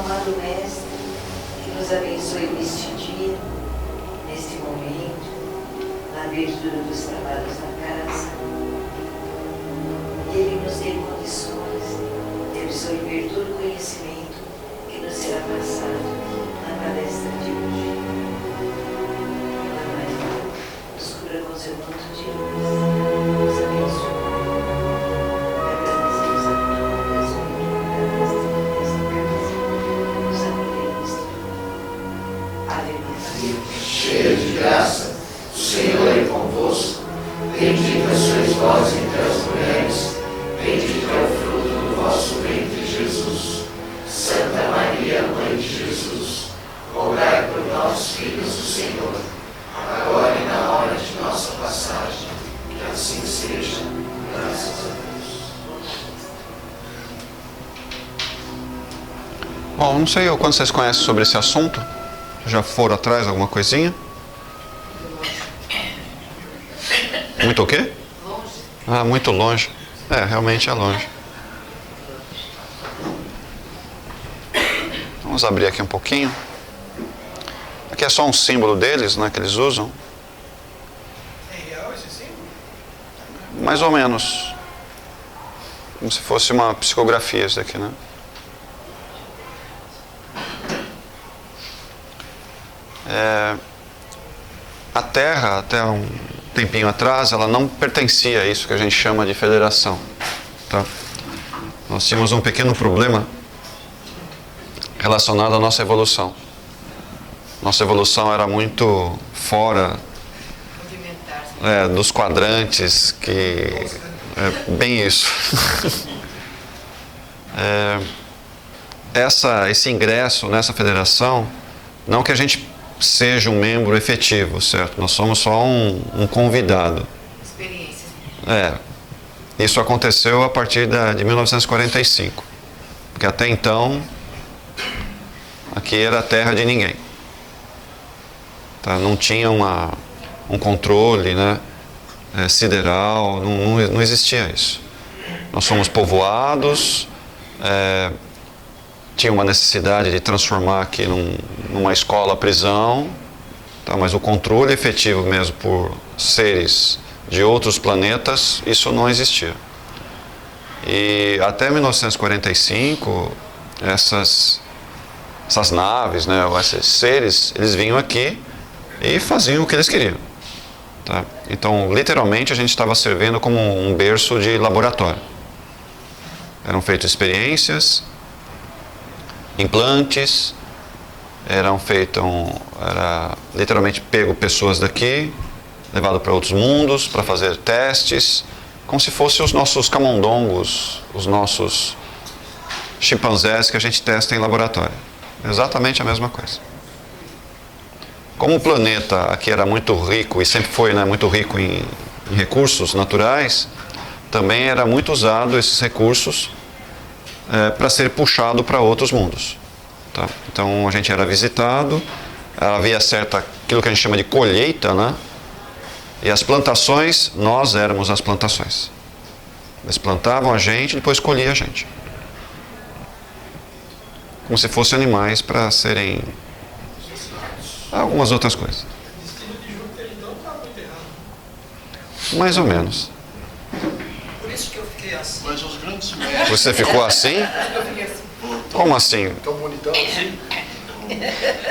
amado Mestre, que nos abençoe neste dia, neste momento, na abertura dos trabalhos da casa. E Ele nos dê condições de absorver todo o conhecimento que nos será passado na palestra de hoje. Pela Maria, nos cura com seu manto de luz, nos abençoe. Agradecemos a todas as vidas desta casa, nos acolhemos. Ave Maria, cheia de graça, o Senhor é convosco. Bendita sois vós entre as mulheres, bendito é o fruto do vosso ventre, Jesus. Santa Maria, Mãe de Jesus, rogai por nós, filhos do Senhor, agora e na hora de nossa passagem. Que assim seja. Graças a Deus. Bom, não sei quando vocês conhecem sobre esse assunto. Já foram atrás alguma coisinha? Muito o quê? longe. Ah, muito longe. É, realmente é longe. Vamos abrir aqui um pouquinho. Aqui é só um símbolo deles, né, que eles usam. É real esse símbolo? Mais ou menos. Como se fosse uma psicografia isso daqui, né? A Terra, até um tempinho atrás, ela não pertencia a isso que a gente chama de federação. Tá? Nós tínhamos um pequeno problema relacionado à nossa evolução. Nossa evolução era muito fora dos quadrantes, que é bem isso. Esse ingresso nessa federação, não que a gente seja um membro efetivo, certo? Nós somos só um convidado. Experiência. Isso aconteceu a partir de 1945, porque até então aqui era a terra de ninguém. Tá? Não tinha um controle, né, sideral, não existia isso. Nós somos povoados, tinha uma necessidade de transformar aqui numa escola-prisão, tá? Mas o controle efetivo mesmo por seres de outros planetas, isso não existia. E até 1945, essas naves, né, esses seres, eles vinham aqui e faziam o que eles queriam. Tá? Então, literalmente, a gente estava servindo como um berço de laboratório. Eram feitas experiências, implantes, era literalmente pego pessoas daqui, levado para outros mundos para fazer testes, como se fossem os nossos camundongos, os nossos chimpanzés que a gente testa em laboratório. Exatamente a mesma coisa. Como o planeta aqui era muito rico, e sempre foi, né, muito rico em recursos naturais, também era muito usado esses recursos para ser puxado para outros mundos. Tá? Então a gente era visitado, havia aquilo que a gente chama de colheita, né? E as plantações, nós éramos as plantações. Eles plantavam a gente e depois colhiam a gente. Como se fossem animais para serem algumas outras coisas. O destino de Júpiter então está muito errado. Mais ou menos. Por isso que eu fiquei assim. Mas os grandes mestres... Você ficou assim? Eu fiquei assim. Como assim? Tão bonitão assim.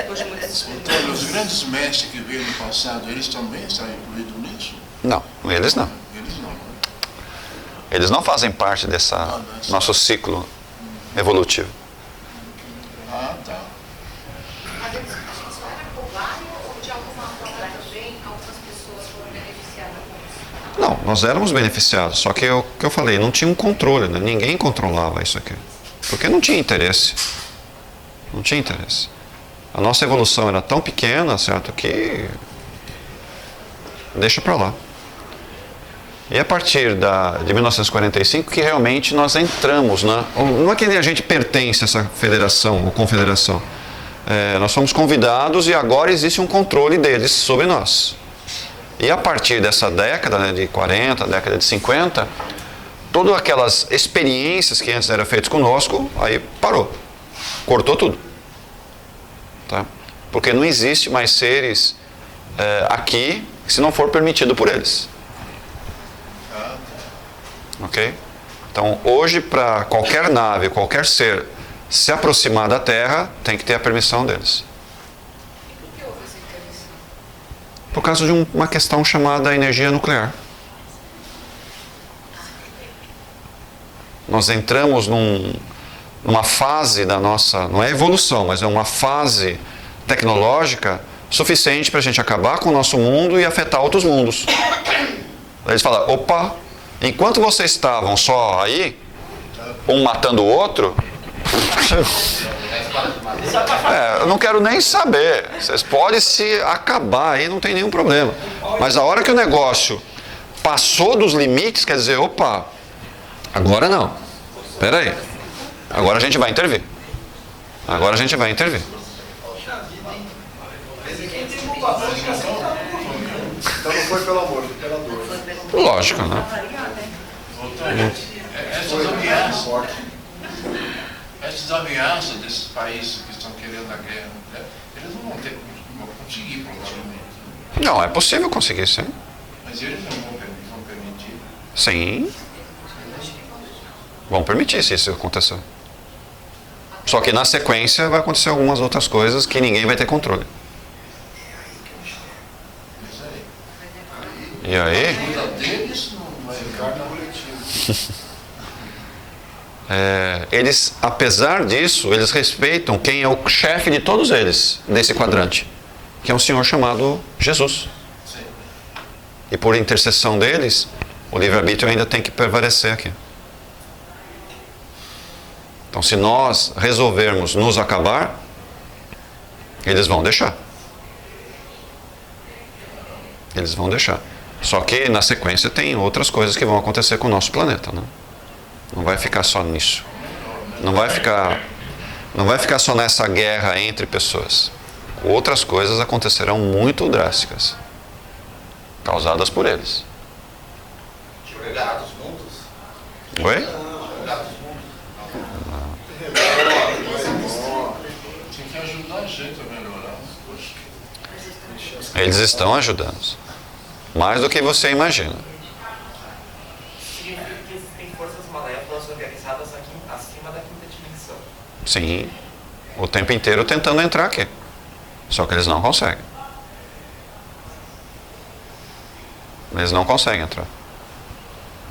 Hoje muito Então, os grandes mestres que veio no passado, eles também estão incluídos nisso? Não, eles não. Eles não, né? Eles não fazem parte desse nosso ciclo evolutivo. Ah, tá. Mas a gente só era cobaia ou de alguma forma também algumas pessoas foram beneficiadas com isso? Não, nós éramos beneficiados, só que o que eu falei, não tinha um controle, né? Ninguém controlava isso aqui. Porque não tinha interesse. Não tinha interesse. A nossa evolução era tão pequena, certo, que deixa para lá. E a partir de 1945 que realmente nós entramos, né? Não é que a gente pertence a essa federação ou confederação. Nós fomos convidados e agora existe um controle deles sobre nós. E a partir dessa década, né, de 40, década de 50, todas aquelas experiências que antes eram feitas conosco, aí parou. Cortou tudo. Tá? Porque não existe mais seres aqui se não for permitido por eles. Ok? Então, hoje, para qualquer nave, qualquer ser se aproximar da Terra, tem que ter a permissão deles. E por que houve essa intervenção? Por causa de uma questão chamada energia nuclear. Nós entramos numa fase da nossa, não é evolução, mas é uma fase tecnológica suficiente para a gente acabar com o nosso mundo e afetar outros mundos. Eles falam, opa, enquanto vocês estavam só aí, um matando o outro, eu não quero nem saber. Vocês podem se acabar aí, não tem nenhum problema. Mas a hora que o negócio passou dos limites, quer dizer, opa, agora não. Espera aí. Agora a gente vai intervir. Agora a gente vai intervir. Então não foi pelo amor, foi pela dor. Lógico, né? Essas ameaças desses países que estão querendo a guerra, né, eles não vão conseguir, provavelmente. Não, é possível conseguir, sim. Mas eles não vão permitir. Sim. Vão permitir se isso acontecer. Só que na sequência vai acontecer algumas outras coisas que ninguém vai ter controle. E aí? A vida deles não vai ficar na coletiva. Eles, apesar disso, eles respeitam quem é o chefe de todos eles nesse quadrante, que é um senhor chamado Jesus. Sim. E por intercessão deles, o livre-arbítrio ainda tem que prevalecer aqui. Então, se nós resolvermos nos acabar, eles vão deixar. Eles vão deixar. Só que na sequência tem outras coisas que vão acontecer com o nosso planeta, né? Não vai ficar só nisso. Não vai ficar só nessa guerra entre pessoas. Outras coisas acontecerão muito drásticas, causadas por eles. Gatos mundos? Oi? Gatos mundos. Tem que ajudar a gente a melhorar. Poxa. Eles estão ajudando. Mais do que você imagina. Significa que existem forças malévolas organizadas aqui acima da quinta dimensão. Sim. O tempo inteiro tentando entrar aqui. Só que eles não conseguem. Eles não conseguem entrar.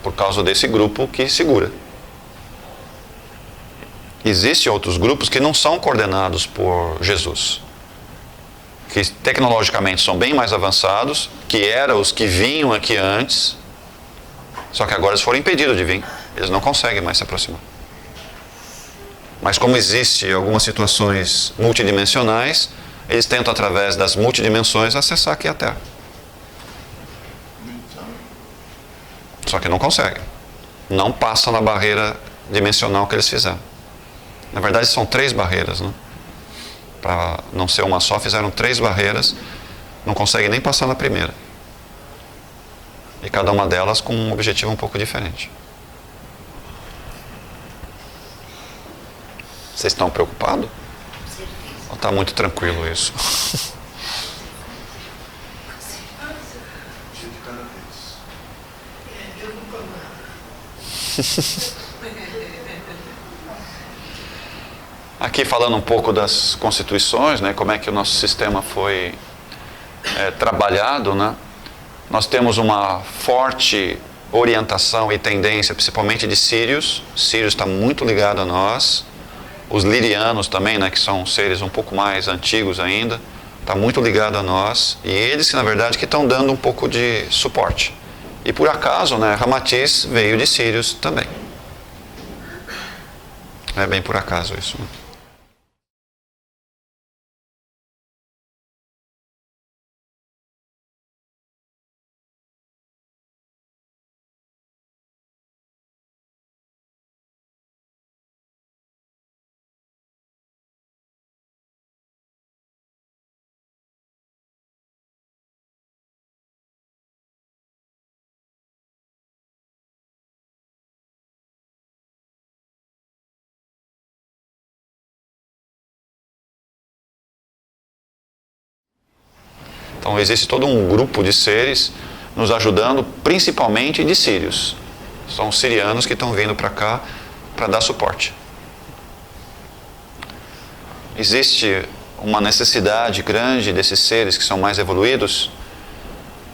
Por causa desse grupo que segura. Existem outros grupos que não são coordenados por Jesus, que tecnologicamente são bem mais avançados, que eram os que vinham aqui antes, só que agora eles foram impedidos de vir. Eles não conseguem mais se aproximar. Mas como existem algumas situações multidimensionais, eles tentam através das multidimensões acessar aqui a Terra. Só que não conseguem. Não passam na barreira dimensional que eles fizeram. Na verdade são 3 barreiras, né? Para não ser uma só, fizeram 3 barreiras, não conseguem nem passar na primeira. E cada uma delas com um objetivo um pouco diferente. Vocês estão preocupados? Ou está muito tranquilo isso? Dia de cada vez. Aqui falando um pouco das constituições, né, como é que o nosso sistema foi trabalhado, né? Nós temos uma forte orientação e tendência, principalmente de Sírios. Sírios está muito ligado a nós. Os lirianos também, né, que são seres um pouco mais antigos ainda, está muito ligado a nós. E eles, na verdade, que estão dando um pouco de suporte. E por acaso, né, Ramatiz veio de Sírios também. É bem por acaso isso, né? Então existe todo um grupo de seres nos ajudando, principalmente de sírios. São sirianos que estão vindo para cá para dar suporte. Existe uma necessidade grande desses seres que são mais evoluídos,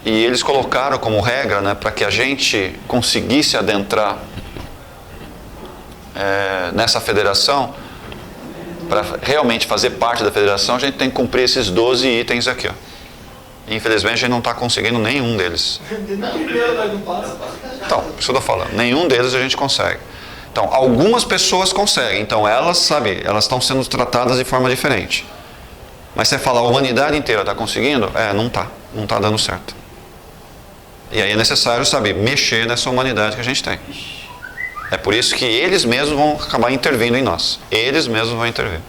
e eles colocaram como regra, né, para que a gente conseguisse adentrar nessa federação, para realmente fazer parte da federação, a gente tem que cumprir esses 12 itens aqui. Ó. Infelizmente a gente não está conseguindo nenhum deles. Então, isso que eu estou falando, nenhum deles a gente consegue. Então, algumas pessoas conseguem, então elas, sabe, elas estão sendo tratadas de forma diferente. Mas você fala, a humanidade inteira está conseguindo? Não está dando certo. E aí é necessário, sabe, mexer nessa humanidade que a gente tem. É por isso que eles mesmos vão acabar intervindo em nós. Eles mesmos vão intervir.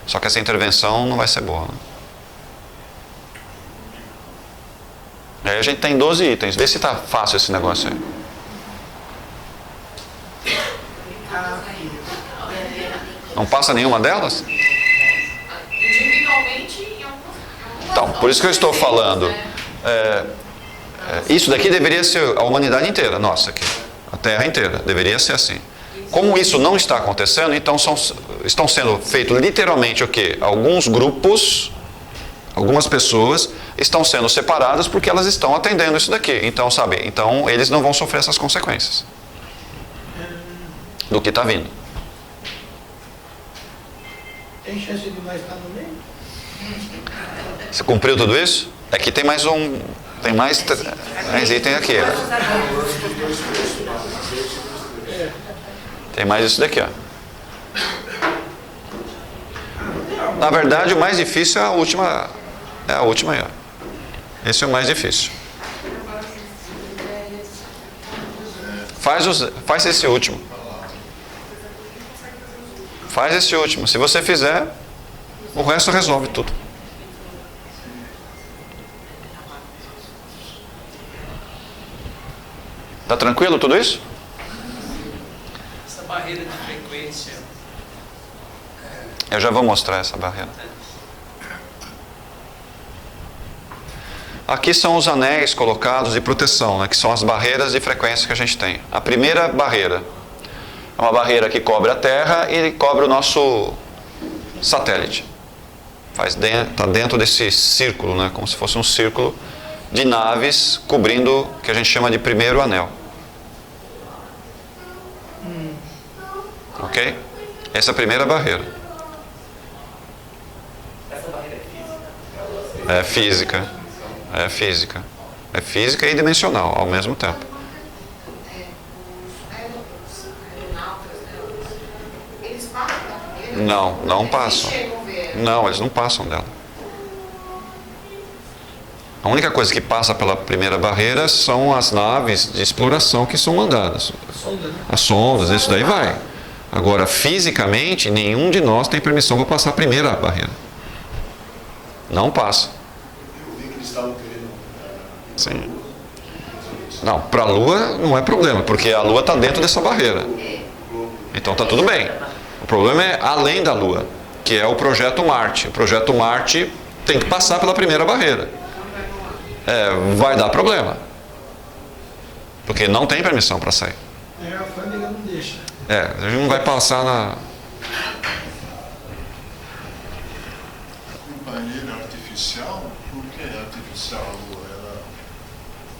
Só que essa intervenção não vai ser boa. Né? Aí a gente tem 12 itens. Vê se está fácil esse negócio aí. Não passa nenhuma delas? Individualmente, em algumas. Então, por isso que eu estou falando. Isso daqui deveria ser a humanidade inteira, nossa, aqui. A Terra inteira, deveria ser assim. Como isso não está acontecendo, então estão sendo feitos literalmente o quê? Alguns grupos, algumas pessoas estão sendo separadas porque elas estão atendendo isso daqui. Então, sabe, então eles não vão sofrer essas consequências do que está vindo. Tem chance de mais estar no meio? Você cumpriu tudo isso? É que tem mais um... Tem mais itens aqui. Ó. Tem mais isso daqui. Ó. Na verdade, o mais difícil é a última. É a última aí. Ó. Esse é o mais difícil. Faz esse último. Faz esse último. Se você fizer, o resto resolve tudo. Tá tranquilo tudo isso? Essa barreira de frequência. Eu já vou mostrar essa barreira. Aqui são os anéis colocados de proteção, né, que são as barreiras de frequência que a gente tem. A primeira barreira é uma barreira que cobre a Terra e cobre o nosso satélite. Está dentro desse círculo, né, como se fosse um círculo de naves cobrindo o que a gente chama de primeiro anel. Ok? Essa é a primeira barreira. Essa barreira é física? É física. É física e dimensional ao mesmo tempo. Eles passam da primeira? Não passam. Eles chegam a ver. Não, eles não passam dela. A única coisa que passa pela primeira barreira são as naves de exploração que são mandadas. As sondas, isso daí vai. Agora, fisicamente, nenhum de nós tem permissão para passar a primeira barreira. Não passa. Eu vi que eles estavam querendo. Sim. Não, para a Lua não é problema, porque a Lua está dentro dessa barreira. Então está tudo bem. O problema é além da Lua, que é o Projeto Marte. O Projeto Marte tem que passar pela primeira barreira. Vai dar problema. Porque não tem permissão para sair. A alfândega não deixa. A gente não vai passar na... Barreira artificial? Por que é artificial?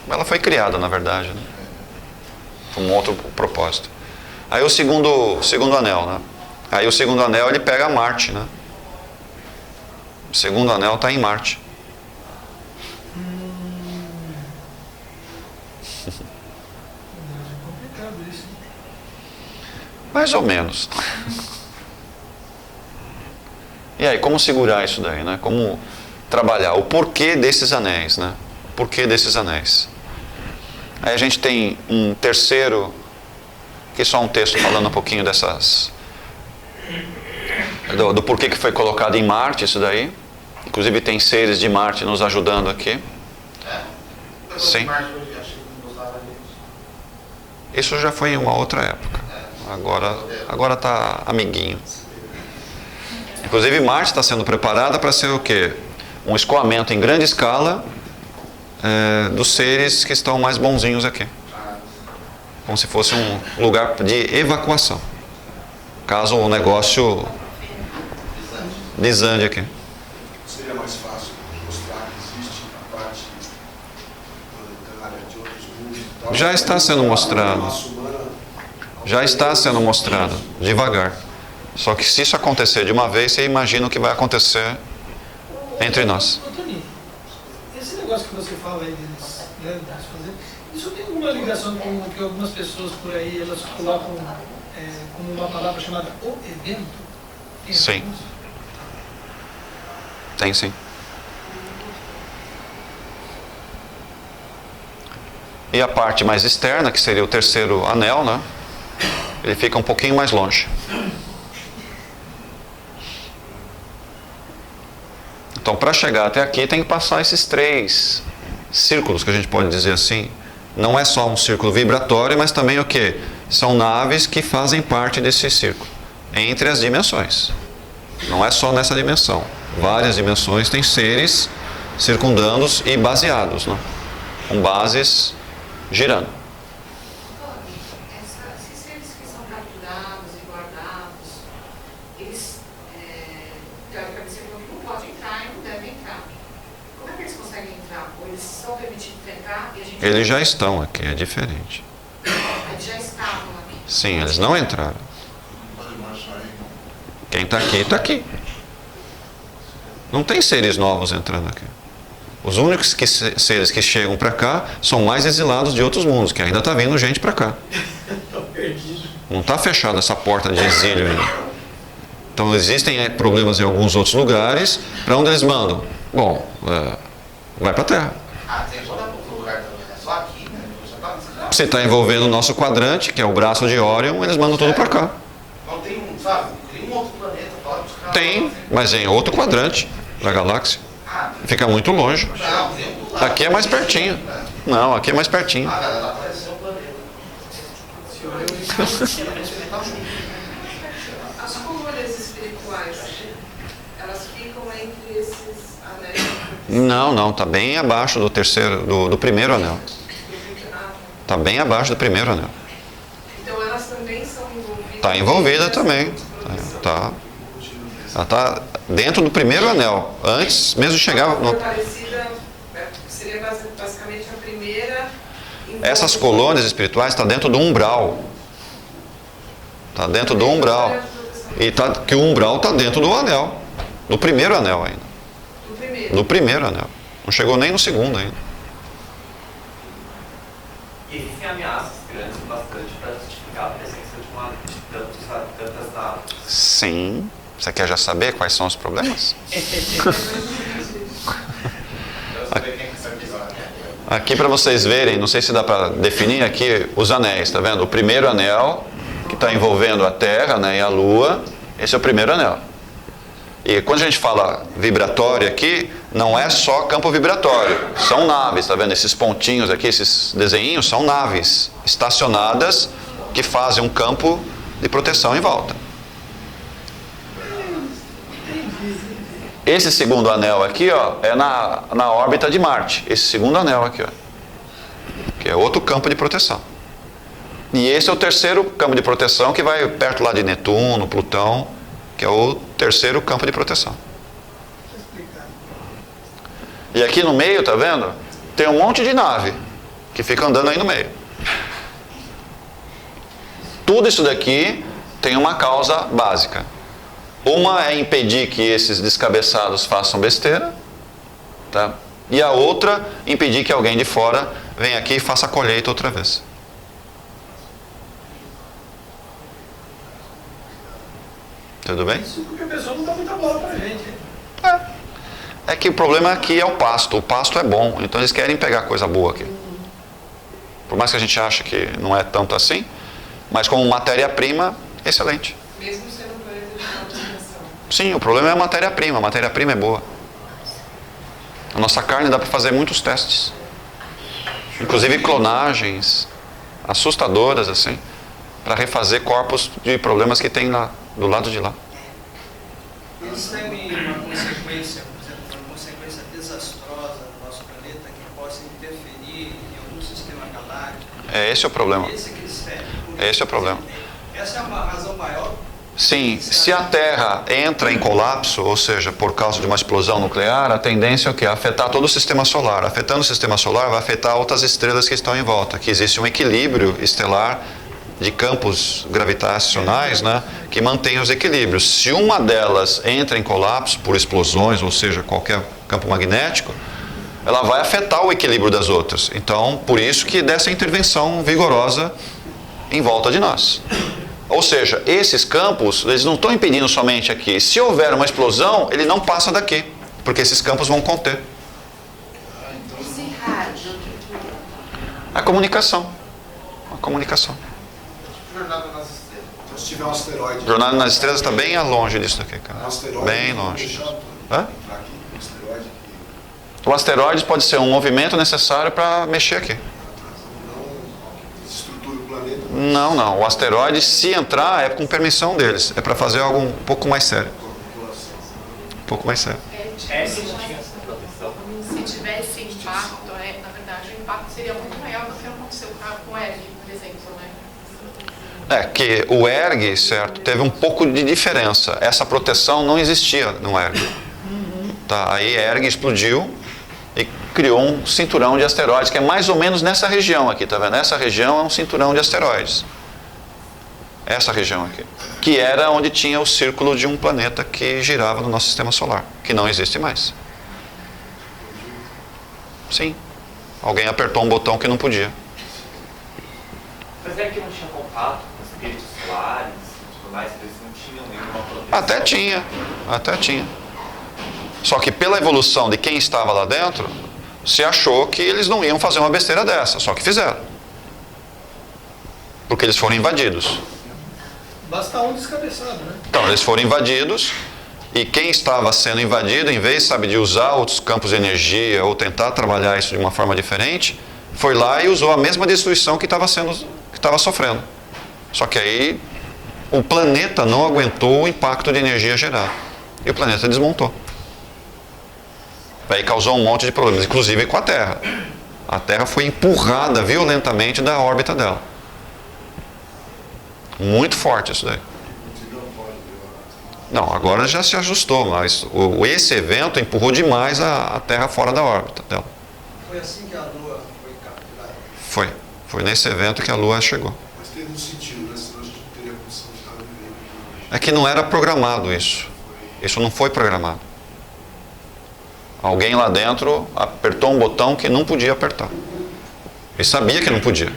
Ela foi criada, na verdade, né? Com um outro propósito. Aí o segundo anel, né? Aí o segundo anel ele pega Marte, né? O segundo anel está em Marte. Mais ou menos. E aí, como segurar isso daí, né? Como trabalhar o porquê desses anéis, né? O porquê desses anéis. Aí a gente tem um terceiro, que é só um texto falando um pouquinho dessas... Do porquê que foi colocado em Marte isso daí. Inclusive tem seres de Marte nos ajudando aqui. Sim. Isso já foi em uma outra época. Agora está amiguinho. Inclusive Marte está sendo preparada para ser o quê? Um escoamento em grande escala dos seres que estão mais bonzinhos aqui. Como se fosse um lugar de evacuação. Caso o negócio desande aqui. Seria mais fácil mostrar que existe a parte planetária de outros mundos e tal. Já está sendo mostrado. A raça humana, Já está sendo mostrado, devagar. Só que se isso acontecer de uma vez, você imagina o que vai acontecer entre nós. Ô, Toninho, esse negócio que você fala aí deles, né, deles fazer, isso tem alguma ligação com o que algumas pessoas por aí, elas colocam como uma palavra chamada o evento? Tem Sim. alguns? Tem sim. E a parte mais externa, que seria o terceiro anel, né? Ele fica um pouquinho mais longe. Então, para chegar até aqui, tem que passar esses 3 círculos, que a gente pode dizer assim. Não é só um círculo vibratório, mas também o quê? São naves que fazem parte desse círculo, entre as dimensões. Não é só nessa dimensão. Várias dimensões têm seres circundandos e baseados, né? Com bases girando. Esses seres que são capturados e guardados, eles, teoricamente, não podem entrar e não devem entrar. Como é que eles conseguem entrar? Ou eles são permitidos entrar e a gente... Eles já estão aqui, é diferente. Eles já estavam aqui. Sim, eles não entraram. Não pode mais sair. Quem está aqui, está aqui. Não tem seres novos entrando aqui. Os únicos seres que chegam para cá são mais exilados de outros mundos, que ainda está vindo gente para cá. Não está fechada essa porta de exílio ainda. Então existem problemas em alguns outros lugares. Para onde eles mandam? Bom, vai para a Terra. Ah, tem todo outro lugar também, é só aqui, né? Você está envolvendo o nosso quadrante, que é o braço de Órion, eles mandam tudo para cá. Não tem um, sabe? Tem um outro planeta, pode buscar. Tem, mas em outro quadrante da galáxia. Fica muito longe. Não, tem um do lado. Aqui é mais pertinho. Não, aqui é mais pertinho. Ah, galera, lá parece ser um planeta. As colônias espirituais, elas ficam entre esses anéis? Não, está bem abaixo do primeiro anel. Está bem abaixo do primeiro anel. Então elas também são envolvidas? Está envolvida também. Ela está dentro do primeiro anel. Antes mesmo de chegar. Parecida, seria basicamente a primeira. Essas colônias espirituais estão dentro do umbral. Está dentro do umbral. Que o umbral está dentro do anel. Do primeiro anel ainda. Do primeiro? Do primeiro anel. Não chegou nem no segundo ainda. E existem ameaças grandes bastante para justificar a presença de tantas naves. Sim. Você quer já saber quais são os problemas? Aqui para vocês verem, não sei se dá para definir aqui os anéis, está vendo? O primeiro anel, que está envolvendo a Terra, né, e a Lua, esse é o primeiro anel. E quando a gente fala vibratório aqui, não é só campo vibratório, são naves, está vendo? Esses pontinhos aqui, esses desenhinhos, são naves estacionadas que fazem um campo de proteção em volta. Esse segundo anel aqui, ó, é na órbita de Marte. Esse segundo anel aqui, ó, que é outro campo de proteção. E esse é o terceiro campo de proteção que vai perto lá de Netuno, Plutão, que é o terceiro campo de proteção. E aqui no meio, tá vendo? Tem um monte de nave que fica andando aí no meio. Tudo isso daqui tem uma causa básica. Uma é impedir que esses descabeçados façam besteira, tá? E a outra, impedir que alguém de fora venha aqui e faça a colheita outra vez. Tudo bem? Isso porque a pessoa não dá muita bola pra gente. É que o problema aqui é o pasto. O pasto é bom, então eles querem pegar coisa boa aqui. Por mais que a gente ache que não é tanto assim, mas como matéria-prima, excelente. Mesmo sendo um planeta de alta dimensão. Sim, o problema é a matéria-prima. A matéria-prima é boa. A nossa carne dá para fazer muitos testes. Inclusive clonagens assustadoras, assim, para refazer corpos de problemas que tem lá, do lado de lá. Eles têm uma consequência, por exemplo, uma consequência desastrosa no nosso planeta que possa Esse é o problema. Esse que eles ferem. Esse é o problema. Essa é uma razão maior. Sim, se a Terra entra em colapso, ou seja, por causa de uma explosão nuclear, a tendência é o quê? Afetar todo o sistema solar. Afetando o sistema solar, vai afetar outras estrelas que estão em volta, que existe um equilíbrio estelar de campos gravitacionais, né, que mantém os equilíbrios. Se uma delas entra em colapso por explosões, ou seja, qualquer campo magnético, ela vai afetar o equilíbrio das outras. Então, por isso que dessa intervenção vigorosa em volta de nós. Ou seja, esses campos, eles não estão impedindo somente aqui. Se houver uma explosão, ele não passa daqui, porque esses campos vão conter. Esse rádio. A comunicação. A comunicação. Jornada nas Estrelas. Então, se tiver um asteroide... Jornada nas Estrelas está bem longe disso daqui, cara. Um asteroide... Bem longe. Deixar Hã? entrar aqui, um asteroide que... O asteroide pode ser um movimento necessário para mexer aqui. não desestrutura o planeta. Não, não. O asteroide, se entrar, é com permissão deles. É para fazer algo um pouco mais sério. Um pouco mais sério. Esse não tinha essa proteção. Se tivesse impacto, na verdade, o impacto seria muito maior do que aconteceu com o ERG, por exemplo, né? É que o ERG, certo, teve um pouco de diferença. Essa proteção não existia no ERG. Tá? Aí ERG explodiu e criou um cinturão de asteroides, que é mais ou menos nessa região aqui, tá vendo? Essa região é um cinturão de asteroides. Essa região aqui. Que era onde tinha o círculo de um planeta que girava no nosso sistema solar, que não existe mais. Sim. Alguém apertou um botão que não podia. Mas é que não tinha contato com espíritos solares e tudo mais, eles não tinham nenhuma proteção. Até tinha. Só que pela evolução de quem estava lá dentro, se achou que eles não iam fazer uma besteira dessa, só que fizeram. Porque eles foram invadidos. Basta um descabeçado, né? Então, eles foram invadidos e quem estava sendo invadido, em vez, sabe, de usar outros campos de energia ou tentar trabalhar isso de uma forma diferente, foi lá e usou a mesma destruição que estava sofrendo. Só que aí o planeta não aguentou o impacto de energia gerado. E o planeta desmontou. Aí causou um monte de problemas, inclusive com a Terra. A Terra foi empurrada violentamente da órbita dela. Muito forte isso daí. Não, agora já se ajustou, mas esse evento empurrou demais a Terra fora da órbita dela. Foi assim que a Lua foi capturada. Foi nesse evento que a Lua chegou. Mas teve um sentido, né? Senão a gente não teria condição de estar vivendo. É que não era programado isso. Isso não foi programado. Alguém lá dentro apertou um botão que não podia apertar. Ele sabia que não podia.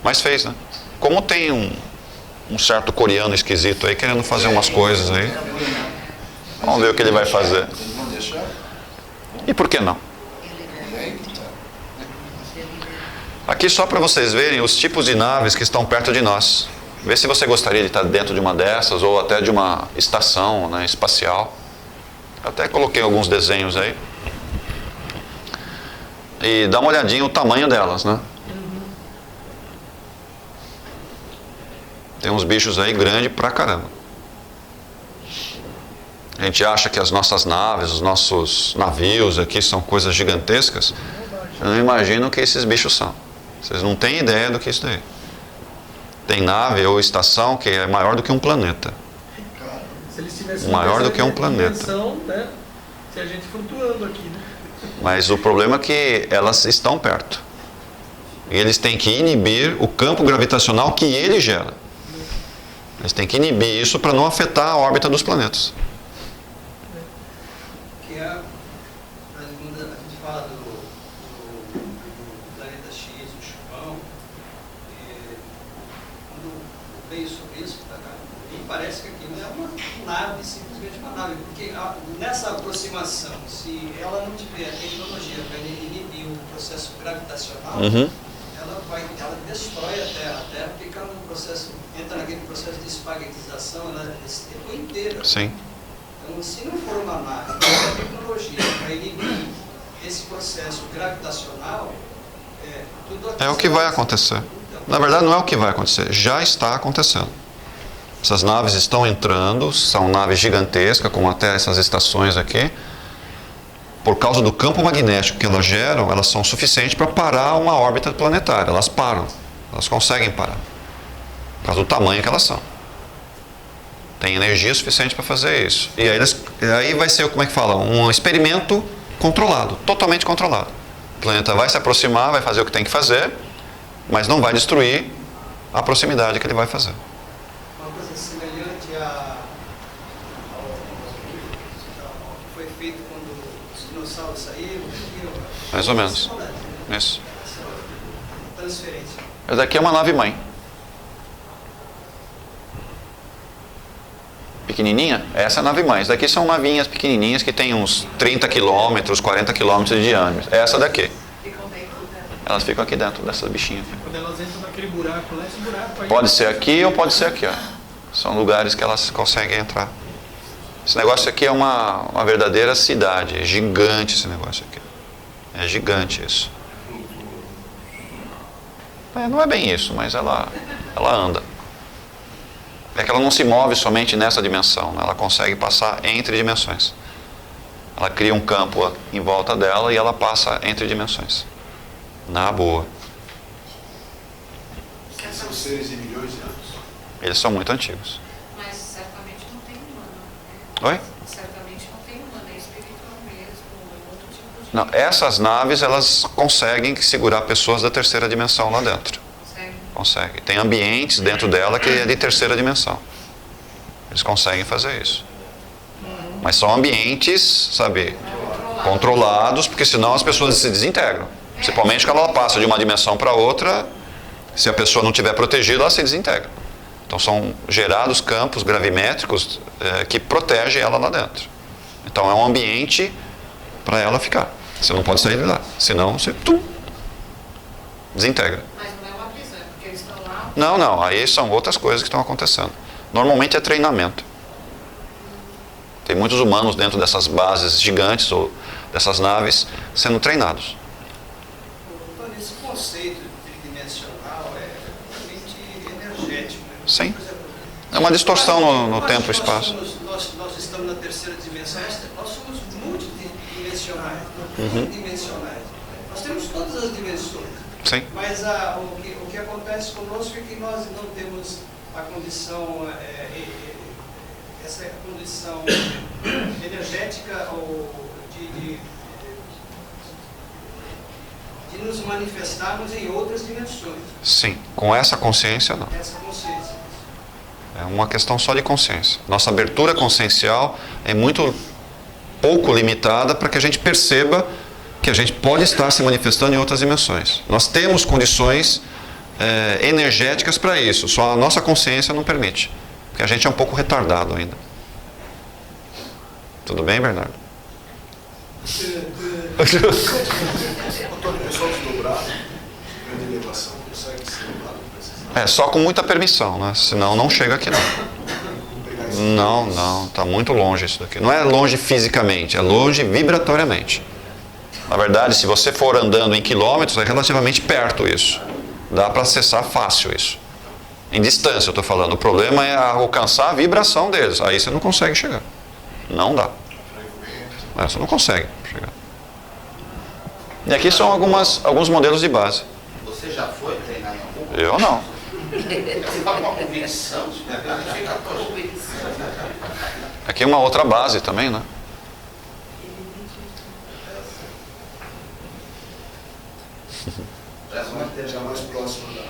Mas fez, né? Como tem um certo coreano esquisito aí querendo fazer umas coisas aí. Vamos ver o que ele vai fazer. Eles vão deixar? E por que não? E aí que tá. Aqui só para vocês verem os tipos de naves que estão perto de nós. Vê se você gostaria de estar dentro de uma dessas ou até de uma estação, né, espacial. Até coloquei alguns desenhos aí. E dá uma olhadinha o tamanho delas, né? Tem uns bichos aí grandes pra caramba. A gente acha que as nossas naves, os nossos navios aqui são coisas gigantescas. Eu não imagino o que esses bichos são. Vocês não têm ideia do que isso daí. Tem nave ou estação que é maior do que um planeta. Se eles tivessem Maior do que um essa planeta. dimensão, né? Se a gente flutuando aqui, né? Mas o problema é que elas estão perto. E eles têm que inibir o campo gravitacional que ele gera. Eles têm que inibir isso para não afetar a órbita dos planetas. Que é, quando a gente fala do planeta X, o chupão, quando veio sobre isso, me parece que aquilo é uma nave, simplesmente uma nave, porque nessa aproximação, se ela não tiver a tecnologia para inibir o processo gravitacional, ela destrói a Terra fica num processo, entra naquele processo de espaguetização, ela esse tempo inteiro. Sim. Então, se não for uma nave, a tecnologia para inibir esse processo gravitacional, tudo É o que vai acontecer. Na verdade, não é o que vai acontecer, já está acontecendo. Essas naves estão entrando, são naves gigantescas, como até essas estações aqui. por causa do campo magnético que elas geram, elas são suficientes para parar uma órbita planetária. Elas param, elas conseguem parar, por causa do tamanho que elas são. Tem energia suficiente para fazer isso. E aí vai ser, como é que fala? Um experimento controlado, totalmente controlado. O planeta vai se aproximar, vai fazer o que tem que fazer, mas não vai destruir a proximidade que ele vai fazer. Uma coisa semelhante ao que foi feito quando os dinossauros saíram. Mais ou menos. Isso. Transferência. Essa daqui é uma nave-mãe. Pequenininha, essa é a nave-mãe. Essas daqui são navinhas pequenininhas que tem uns 30 quilômetros, 40 quilômetros de diâmetro. Essa daqui. Elas ficam aqui dentro dessa bichinha. Quando elas entram naquele buraco lá, esse buraco aí... Pode ser aqui ou pode ser aqui, ó. São lugares que elas conseguem entrar. Esse negócio aqui é uma verdadeira cidade. É gigante esse negócio aqui. É gigante isso. Não é bem isso, mas ela anda. É que ela não se move somente nessa dimensão, né? Ela consegue passar entre dimensões. Ela cria um campo em volta dela e ela passa entre dimensões. Na boa. São seres de milhões de anos. Eles são muito antigos. Mas certamente não tem humano, né? Oi? Certamente não tem humano, é espiritual mesmo, é outro tipo de... Não, essas naves, elas conseguem segurar pessoas da terceira dimensão lá dentro. Consegue. Tem ambientes dentro dela que é de terceira dimensão. Eles conseguem fazer isso. Mas são ambientes, sabe, controlados, porque senão as pessoas se desintegram. Principalmente quando ela passa de uma dimensão para outra, se a pessoa não estiver protegida, ela se desintegra. Então são gerados campos gravimétricos que protegem ela lá dentro. Então é um ambiente para ela ficar. Você não pode sair de lá, senão você desintegra. Não, aí são outras coisas que estão acontecendo. Normalmente é treinamento. Tem muitos humanos dentro dessas bases gigantes ou dessas naves sendo treinados. Então, esse conceito tridimensional é realmente energético. Né? Sim. É uma distorção no tempo e espaço. Nós estamos na terceira dimensão, nós somos multidimensionais. Nós temos todas as dimensões. Sim. Mas o que acontece conosco é que nós não temos a condição, essa condição energética ou de nos manifestarmos em outras dimensões. Sim, com essa consciência não. Essa consciência. É uma questão só de consciência. Nossa abertura consciencial é muito pouco limitada para que a gente perceba que a gente pode estar se manifestando em outras dimensões. Nós temos condições energéticas para isso, só a nossa consciência não permite, porque a gente é um pouco retardado ainda. Tudo bem, Bernardo? Antônio, pessoal desdobrado, grande elevação, consegue ser levado para esses... Só com muita permissão, né? Senão não chega aqui não. Não, está muito longe isso daqui. Não é longe fisicamente, é longe vibratoriamente. Na verdade, se você for andando em quilômetros, é relativamente perto isso. Dá para acessar fácil isso. Em distância, eu estou falando. O problema é alcançar a vibração deles. Aí você não consegue chegar. Não dá. Você não consegue chegar. E aqui são alguns modelos de base. Você já foi treinar em algum? Eu não. Você vai com uma convicção? Aqui é uma outra base também, né? Já mais próximo da...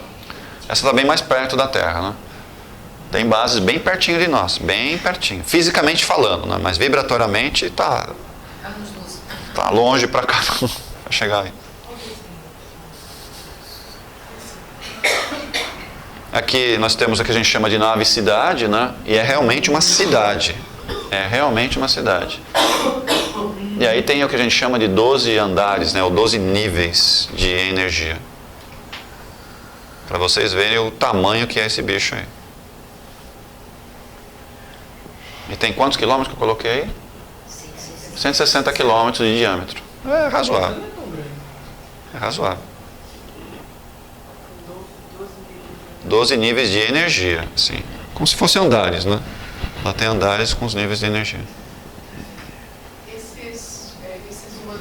Essa está bem mais perto da Terra, né? Tem bases bem pertinho de nós, bem pertinho. Fisicamente falando, né? Mas vibratoriamente está longe para cá, para chegar aí. Aqui nós temos o que a gente chama de nave-cidade, né? E é realmente uma cidade. É realmente uma cidade. E aí tem o que a gente chama de 12 andares, né? Ou 12 níveis de energia. Para vocês verem o tamanho que é esse bicho aí. E tem quantos quilômetros que eu coloquei aí? 160 quilômetros de diâmetro. É razoável. É razoável. 12 níveis de energia, sim. Como se fossem andares, né? Lá tem andares com os níveis de energia. Esses humanos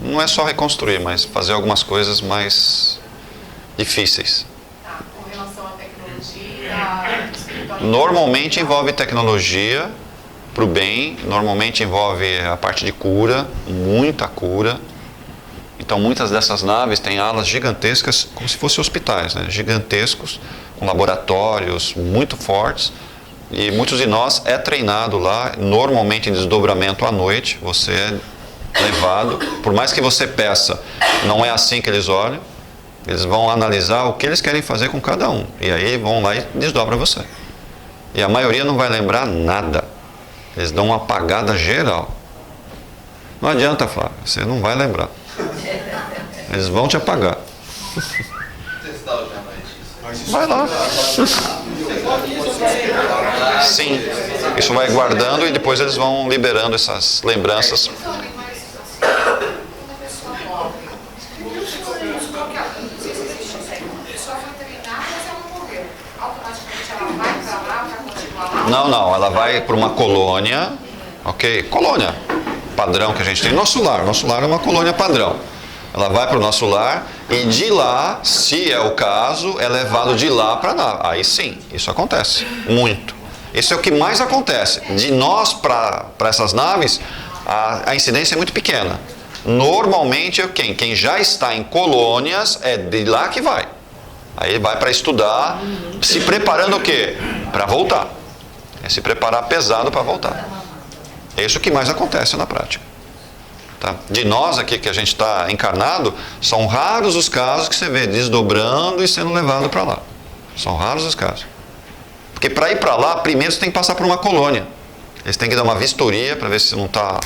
Não é só reconstruir, mas fazer algumas coisas mais difíceis. Tá, com relação à tecnologia, Normalmente envolve tecnologia para o bem, normalmente envolve a parte de cura, muita cura. Então muitas dessas naves têm alas gigantescas, como se fossem hospitais, né? Gigantescos, com laboratórios muito fortes. E muitos de nós é treinado lá, normalmente em desdobramento à noite, você é levado, por mais que você peça, não é assim que eles olham, eles vão analisar o que eles querem fazer com cada um, e aí vão lá e desdobram você. E a maioria não vai lembrar nada, eles dão uma apagada geral. Não adianta, Flávio, você não vai lembrar, eles vão te apagar. Vai lá. Sim, isso vai guardando e depois eles vão liberando essas lembranças. Não, ela vai para uma colônia, ok? Colônia padrão que a gente tem. Nosso lar é uma colônia padrão. Ela vai para o nosso lar e de lá, se é o caso, é levado de lá para lá. Aí sim, isso acontece muito. Isso é o que mais acontece. De nós para essas naves, a incidência é muito pequena. Normalmente, quem já está em colônias, é de lá que vai. Aí vai para estudar, se preparando o quê? Para voltar. É se preparar pesado para voltar. É isso que mais acontece na prática. Tá? De nós aqui que a gente está encarnado, são raros os casos que você vê desdobrando e sendo levado para lá. São raros os casos. Porque para ir para lá, primeiro você tem que passar por uma colônia. Eles têm que dar uma vistoria para ver se não está...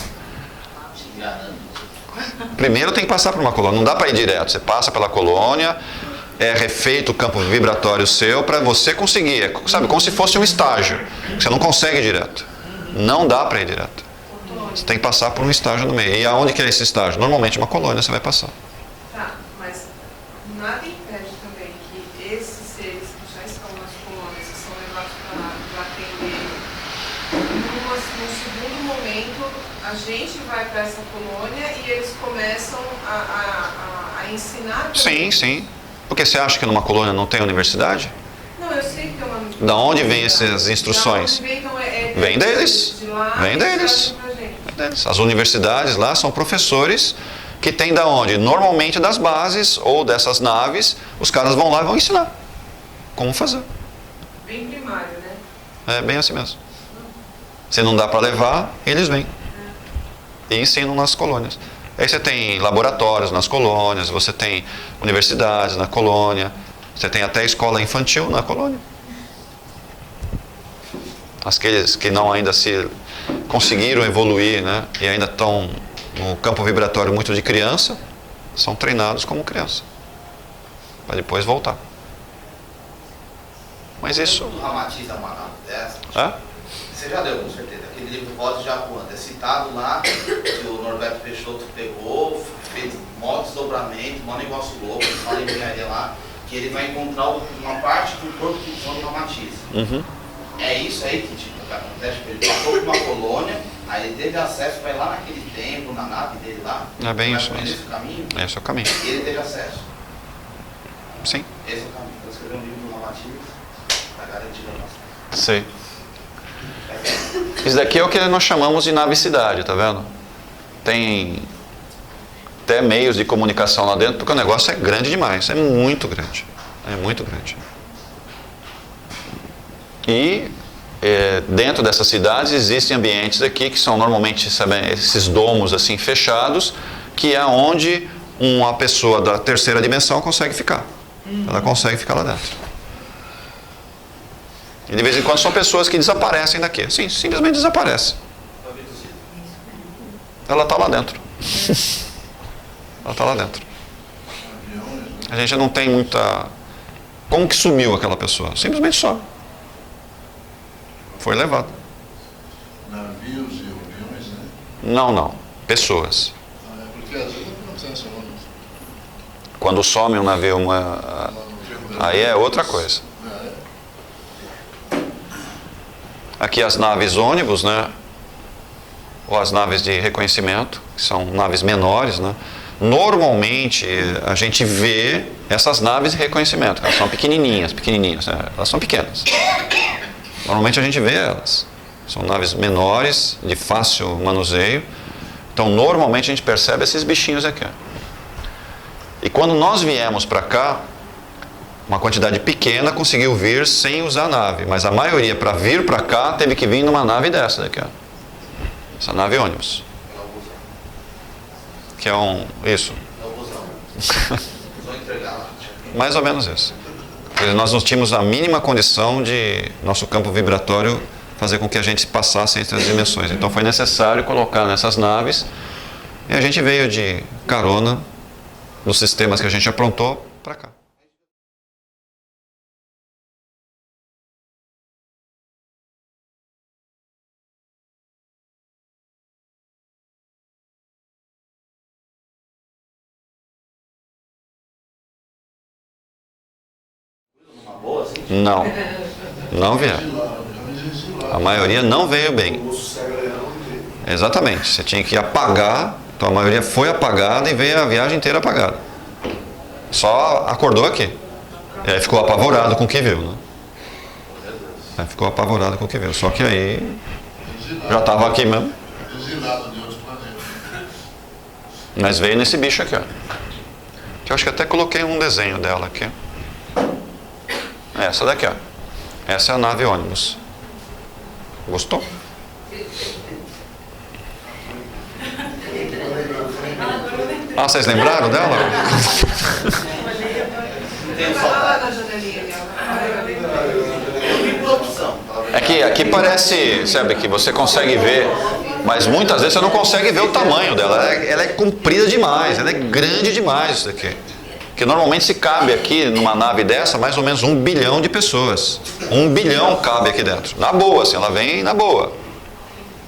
Primeiro tem que passar por uma colônia, não dá para ir direto. Você passa pela colônia, é refeito o campo vibratório seu para você conseguir. Sabe, como se fosse um estágio. Você não consegue ir direto. Não dá para ir direto. Você tem que passar por um estágio no meio. E aonde que é esse estágio? Normalmente uma colônia você vai passar. Tá, mas nada impede também que esses seres que já estão nas colônias, que são levados para atender, num segundo momento, a gente vai para essa colônia e eles começam a ensinar também. Sim. Porque você acha que numa colônia não tem universidade? Não, eu sei que tem uma universidade. Da onde vem essas instruções? Vem deles. Vem deles. As universidades lá são professores que têm da onde? Normalmente das bases ou dessas naves, os caras vão lá e vão ensinar como fazer. Bem primário, né? É bem assim mesmo. Se não dá para levar, eles vêm. E ensinam nas colônias. Aí você tem laboratórios nas colônias, você tem universidades na colônia, você tem até escola infantil na colônia. Aqueles que não ainda se conseguiram evoluir, né, e ainda estão no campo vibratório muito de criança, são treinados como criança, para depois voltar. Mas isso... O Ramatiz da Manada dessa, você já deu com certeza, aquele livro Voz de Japuã, é citado lá, que o Norberto Peixoto pegou, fez mó desdobramento, mó negócio louco, fala em engenharia lá, que ele vai encontrar uma parte do corpo que funciona no Ramatiz. Uhum. É isso aí que acontece, ele passou por uma colônia, aí ele teve acesso, vai lá naquele templo, na nave dele lá. É bem isso mesmo. Esse caminho, esse é o caminho. E ele teve acesso. Sim. Esse é o caminho. Eu escrevi um livro do Ramatiz, para garantir a nossa. Sei. Isso daqui é o que nós chamamos de nave-cidade, tá vendo? Tem até meios de comunicação lá dentro, porque o negócio é grande demais, é muito grande. É muito grande. E dentro dessas cidades existem ambientes aqui que são normalmente, sabe, esses domos assim fechados, que é onde uma pessoa da terceira dimensão consegue ficar. Ela consegue ficar lá dentro. E de vez em quando são pessoas que desaparecem daqui. Sim, simplesmente desaparece. Ela está lá dentro. Ela está lá dentro. A gente não tem muita... Como que sumiu aquela pessoa? Simplesmente some. Foi levado. Navios e aviões, né? Não. Pessoas. Porque às vezes não acontece, não. Quando some um navio, aí é outra coisa. Aqui as naves ônibus, né? ou as naves de reconhecimento, que são naves menores, né? Normalmente a gente vê essas naves de reconhecimento, elas são pequenininhas, né? Elas são pequenas. Normalmente a gente vê elas. São naves menores, de fácil manuseio. Então normalmente a gente percebe esses bichinhos aqui. E quando nós viemos para cá, uma quantidade pequena conseguiu vir sem usar nave, mas a maioria para vir para cá teve que vir numa nave dessa daqui, ó. Essa nave ônibus. Que é isso. Mais ou menos isso. Nós não tínhamos a mínima condição de nosso campo vibratório fazer com que a gente passasse entre as dimensões. Então foi necessário colocar nessas naves e a gente veio de carona nos sistemas que a gente aprontou para cá. Não, não vieram. A maioria não veio bem. Exatamente, você tinha que apagar, então a maioria foi apagada e veio a viagem inteira apagada. Só acordou aqui. E aí ficou apavorado com o que viu, né? Aí ficou apavorado com o que viu. Só que aí já estava aqui mesmo. Mas veio nesse bicho aqui, ó. Que eu acho que até coloquei um desenho dela aqui. Essa daqui, ó. Essa é a nave ônibus. Gostou? Ah, vocês lembraram dela? É que aqui parece, sabe, que você consegue ver, mas muitas vezes você não consegue ver o tamanho dela. Ela é comprida demais, ela é grande demais isso daqui. Que normalmente se cabe aqui numa nave dessa mais ou menos 1 bilhão de pessoas. 1 bilhão cabe aqui dentro. Na boa, assim, ela vem na boa.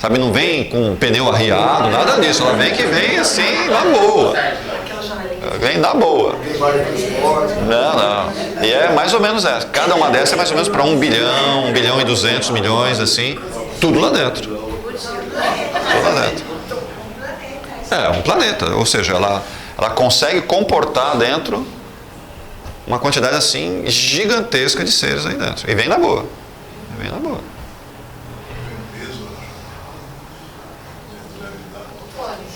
Sabe, não vem com pneu arriado, nada disso. Ela vem assim, na boa. Ela vem na boa. Não. E é mais ou menos essa. Cada uma dessas é mais ou menos para 1 bilhão, 1 bilhão e 200 milhões, assim. Tudo lá dentro. Tudo lá dentro. É, um planeta. Ou seja, ela consegue comportar dentro uma quantidade assim gigantesca de seres aí dentro. E vem na boa. E vem na boa.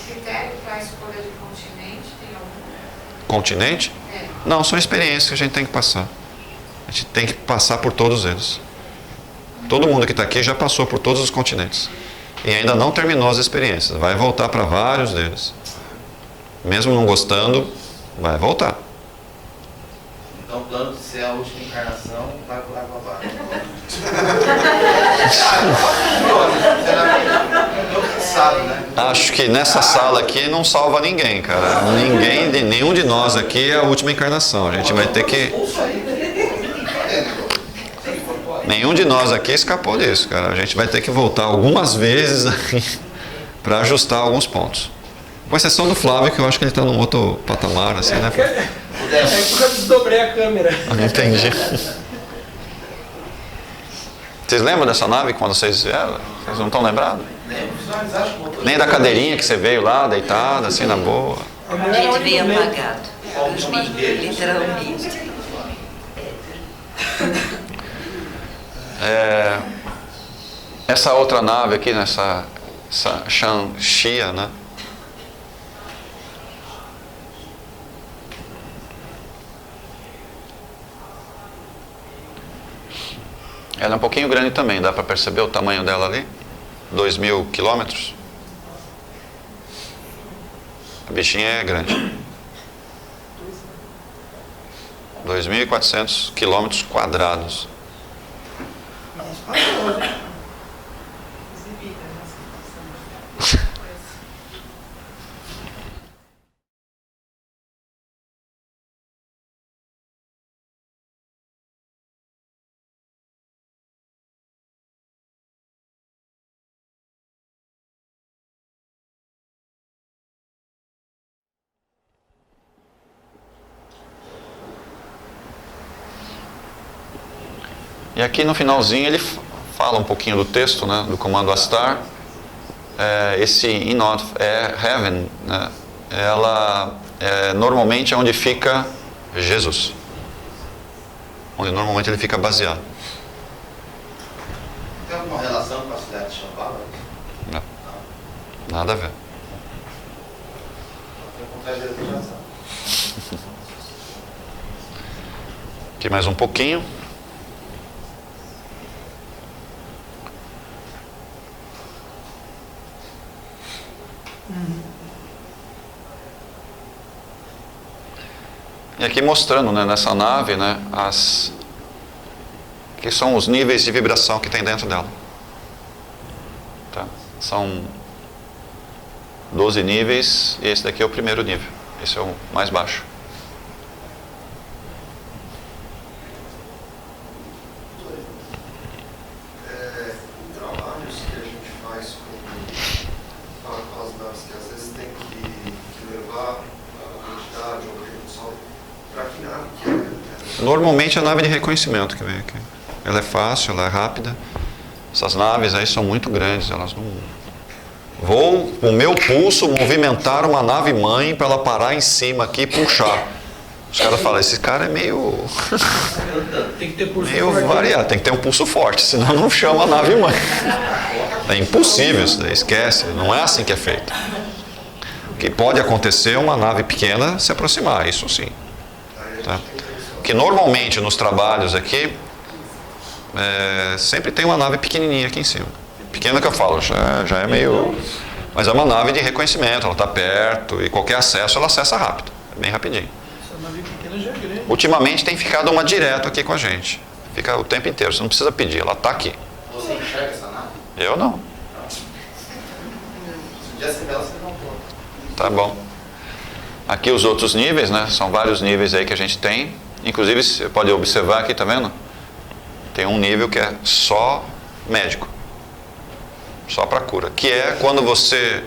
Critério para a escolha de continente tem algum? Continente? É. Não, são experiências que a gente tem que passar. A gente tem que passar por todos eles. Todo mundo que está aqui já passou por todos os continentes. E ainda não terminou as experiências. Vai voltar para vários deles. Mesmo não gostando, vai voltar. Então o plano de ser a última encarnação vai por água abaixo. Acho que nessa sala aqui não salva ninguém, cara. Nenhum de nós aqui é a última encarnação. A gente vai ter que... Nenhum de nós aqui escapou disso, cara. A gente vai ter que voltar algumas vezes para ajustar alguns pontos. Com exceção do Flávio, que eu acho que ele está num outro patamar, assim, né? É porque eu desdobrei a câmera. Entendi. Vocês lembram dessa nave quando vocês vieram? Vocês não estão lembrados? Nem da cadeirinha que você veio lá, deitada, assim, na boa. A gente veio apagado. Literalmente. Essa outra nave aqui, essa Shanxia, né? Ela é um pouquinho grande também, dá para perceber o tamanho dela ali? 2.000 quilômetros. A bichinha é grande. 2.400 quilômetros quadrados. E aqui no finalzinho ele fala um pouquinho do texto, né, do comando Astar. esse in-not heaven, né, ela normalmente é onde fica Jesus. Onde normalmente ele fica baseado. Tem alguma relação com a cidade de Shambhala? Não. Nada a ver. Aqui mais um pouquinho. E aqui mostrando, né, nessa nave, né, que são os níveis de vibração que tem dentro dela. Tá? São 12 níveis e esse daqui é o primeiro nível. Esse é o mais baixo. Trabalhos que a gente faz com as naves, que às vezes tem que levar a entidade ou redução, para que nave que é? Normalmente é a nave de reconhecimento que vem aqui. Ela é fácil, ela é rápida. Essas naves aí são muito grandes, elas não... Vou, o meu pulso, movimentar uma nave mãe para ela parar em cima aqui e puxar. Os caras falam, esse cara é meio... Tem que ter pulso meio forte. variado, tem que ter um pulso forte, senão não chama a nave mãe. É impossível isso daí, esquece, não é assim que é feito. O que pode acontecer é uma nave pequena se aproximar, isso sim. Tá? Que normalmente nos trabalhos aqui, sempre tem uma nave pequenininha aqui em cima. Pequena que eu falo, já é meio... Mas é uma nave de reconhecimento, ela está perto e qualquer acesso ela acessa rápido, é bem rapidinho. Essa nave pequena já é grande. Ultimamente tem ficado uma direto aqui com a gente. Fica o tempo inteiro, você não precisa pedir, ela está aqui. Você enxerga essa nave? Eu não. Se um dia você vê ela, você não pode. Tá bom. Aqui os outros níveis, né? São vários níveis aí que a gente tem. Inclusive, você pode observar aqui, tá vendo? Tem um nível que é só médico. Só para cura. Que é quando você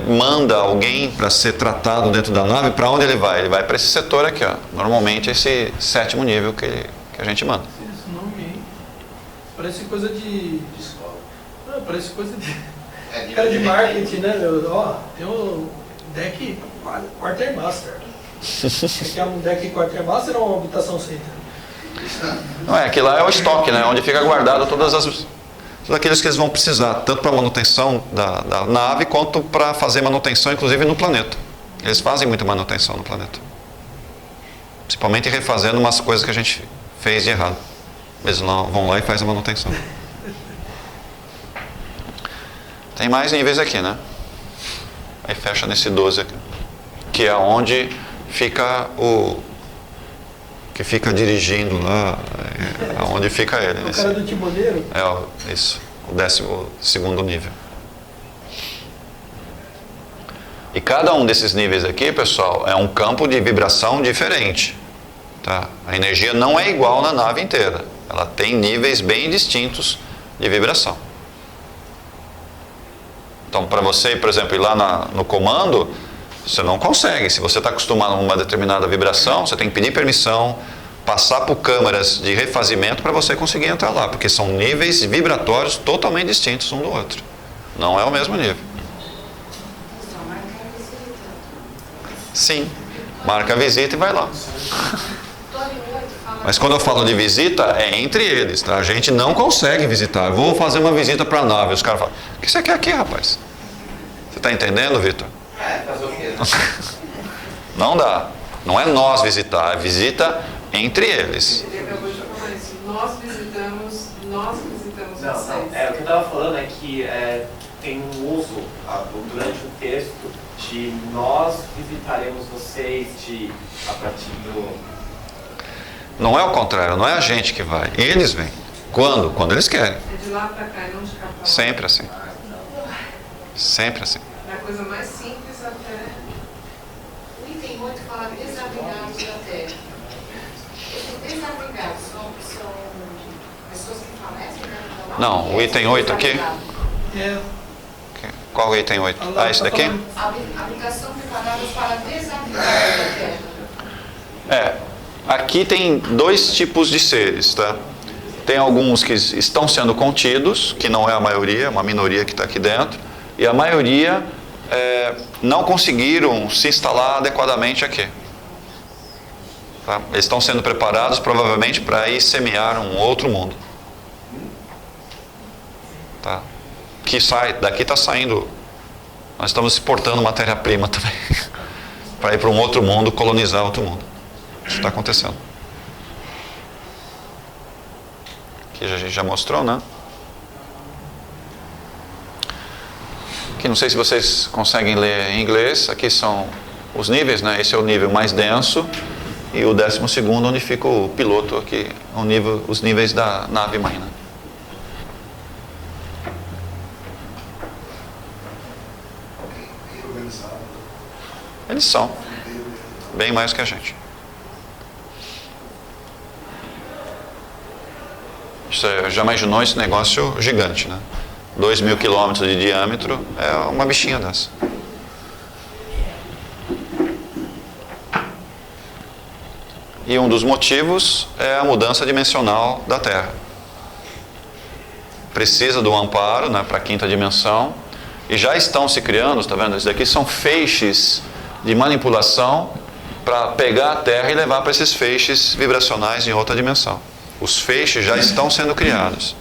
manda alguém para ser tratado dentro da nave, para onde ele vai? Ele vai para esse setor aqui, ó. Normalmente esse 7º nível que a gente manda. Esse nome aí parece coisa de escola. Não, parece coisa de... cara de marketing, né? Ó, tem o deck Quartermaster. Quer um deck Quartermaster ou uma habitação center? Não aqui lá é o estoque, né? Onde fica guardado todos aqueles que eles vão precisar, tanto para manutenção da nave, quanto para fazer manutenção, inclusive no planeta. Eles fazem muita manutenção no planeta. Principalmente refazendo umas coisas que a gente fez de errado. Eles vão lá e fazem a manutenção. Tem mais níveis aqui, né? Aí fecha nesse 12 aqui. Que é onde fica que fica dirigindo lá, onde fica ele. O cara do timoneiro? Isso, o 12º nível. E cada um desses níveis aqui, pessoal, é um campo de vibração diferente. Tá? A energia não é igual na nave inteira. Ela tem níveis bem distintos de vibração. Então, para você, por exemplo, ir lá no comando, você não consegue. Se você está acostumado a uma determinada vibração, você tem que pedir permissão, passar por câmaras de refazimento para você conseguir entrar lá, porque são níveis vibratórios totalmente distintos um do outro. Não é o mesmo nível. Sim, marca a visita e vai lá. Mas quando eu falo de visita, é entre eles, tá? A gente não consegue visitar. Eu vou fazer uma visita para a nave. Os caras falam, o que você quer aqui, rapaz? Você está entendendo, Vitor? Fazer o quê? Não dá. Não é nós visitar, é visita entre eles. Ele acabou de falar isso. Nós visitamos Não, vocês. o que eu estava falando é que tem um uso durante o texto de nós visitaremos vocês a partir do... Não é o contrário, não é a gente que vai. Eles vêm. Quando? Quando eles querem. É de lá para cá, não de cá para lá. Sempre assim. Sempre assim. É a coisa mais simples até. O item 8 fala desabrigados da terra. Esses desabrigados são pessoas que falecem, né? Não, o item 8 aqui. É. Qual o item 8? Ah, esse daqui? Habitação preparada para desabrigados da terra. Aqui tem dois tipos de seres, tá? Tem alguns que estão sendo contidos, que não é a maioria, é uma minoria que está aqui dentro, e a maioria não conseguiram se instalar adequadamente aqui. Tá? Eles estão sendo preparados provavelmente para ir semear um outro mundo. Tá? Que daqui está saindo, nós estamos exportando matéria-prima também para ir para um outro mundo, colonizar outro mundo. Isso está acontecendo. Aqui a gente já mostrou, né? Aqui não sei se vocês conseguem ler em inglês. Aqui são os níveis, né? Esse é o nível mais denso e o 12º onde fica o piloto aqui, os níveis da nave mãe, né? Eles são bem mais que a gente. Você já imaginou esse negócio gigante, né? 2.000 quilômetros de diâmetro, é uma bichinha dessa. E um dos motivos é a mudança dimensional da Terra. Precisa do amparo, né, para a 5ª dimensão, e já estão se criando, está vendo? Isso daqui são feixes de manipulação para pegar a Terra e levar para esses feixes vibracionais em outra dimensão. Os feixes já estão sendo criados.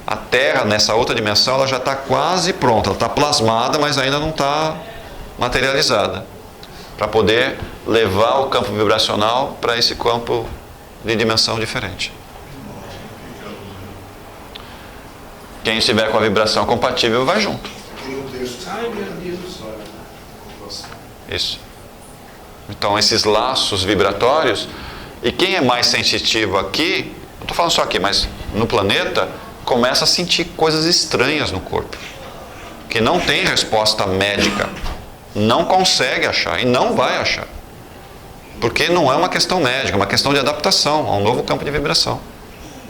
A Terra, nessa outra dimensão, ela já está quase pronta. Ela está plasmada, mas ainda não está materializada. Para poder levar o campo vibracional para esse campo de dimensão diferente. Quem estiver com a vibração compatível vai junto. Ai, meu Deus. Isso. Então, esses laços vibratórios, e quem é mais sensitivo aqui, não estou falando só aqui, mas no planeta, começa a sentir coisas estranhas no corpo, que não tem resposta médica, não consegue achar e não vai achar, porque não é uma questão médica, é uma questão de adaptação a um novo campo de vibração.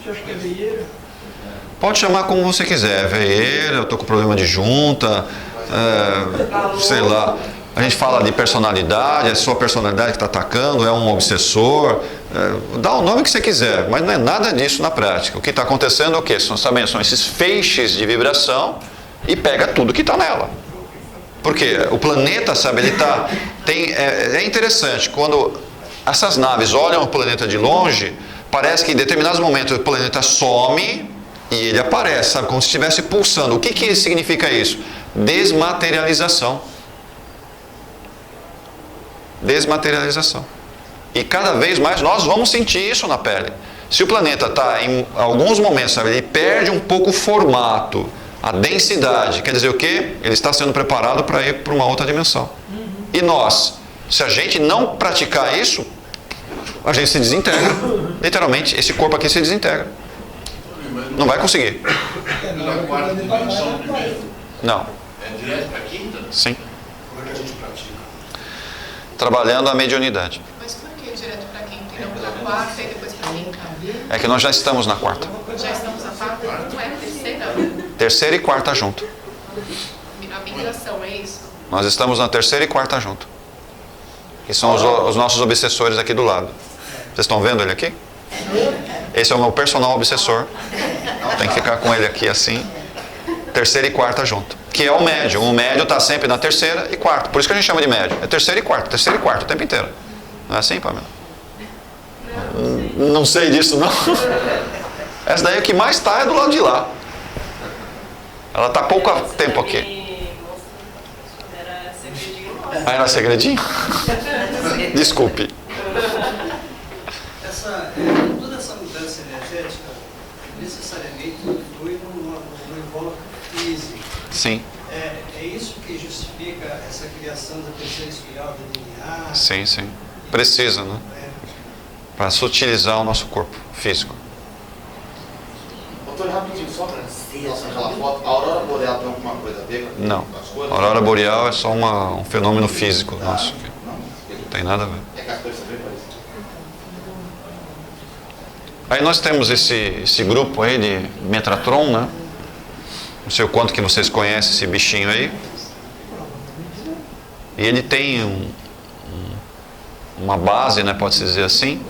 Você acha que é veieira? Pode chamar como você quiser, veieira, eu estou com problema de junta, sei lá. A gente fala de personalidade, é a sua personalidade que está atacando, é um obsessor, dá o nome que você quiser, mas não é nada disso na prática. O que está acontecendo é o quê? São esses feixes de vibração e pega tudo que está nela. Porque o planeta, sabe, ele está... É interessante, quando essas naves olham o planeta de longe, parece que em determinados momentos o planeta some e ele aparece, sabe, como se estivesse pulsando. O que significa isso? Desmaterialização. Desmaterialização. E cada vez mais nós vamos sentir isso na pele. Se o planeta está em alguns momentos, sabe, ele perde um pouco o formato, a densidade, quer dizer o quê? Ele está sendo preparado para ir para uma outra dimensão. E nós, se a gente não praticar isso, a gente se desintegra. Literalmente, esse corpo aqui se desintegra. Não vai conseguir. Na 4ª dimensão primeiro. Não. É direto para a 5ª? Sim. Como é que a gente pratica? Trabalhando a mediunidade. Mas por que direto para quem? Então, para a 4ª e depois para a 5ª? É que nós já estamos na 4ª. Já estamos na 4ª? Não é a 3ª? 3ª e 4ª junto. A migração, é isso? Nós estamos na 3ª e 4ª junto. Que são os nossos obsessores aqui do lado. Vocês estão vendo ele aqui? Esse é o meu personal obsessor. Tem que ficar com ele aqui assim. 3ª e 4ª junto. Que é o médium. O médium está sempre na 3ª e 4ª. Por isso que a gente chama de médium. É 3ª e 4ª, 3ª e 4ª o tempo inteiro. Não é assim, Pamela? Não sei disso, não. Essa daí o que mais está é do lado de lá. Ela está pouco tempo aqui. Ah, era segredinho? Desculpe. Toda essa mudança energética necessariamente influi no envolvimento físico. Sim. É isso que justifica essa criação da 3ª espiral da DNA? Sim, sim. Precisa, né? Para sutilizar o nosso corpo físico. Doutor, rapidinho, só para aquela foto, a aurora boreal tem alguma coisa a ver com Não. as coisas? A aurora boreal é só um fenômeno físico nosso. Não tem nada a ver. É que as coisas são bem parecidas. Aí nós temos esse grupo aí de Metatron, né? Não sei o quanto que vocês conhecem esse bichinho aí. E ele tem uma base, né, pode-se dizer assim,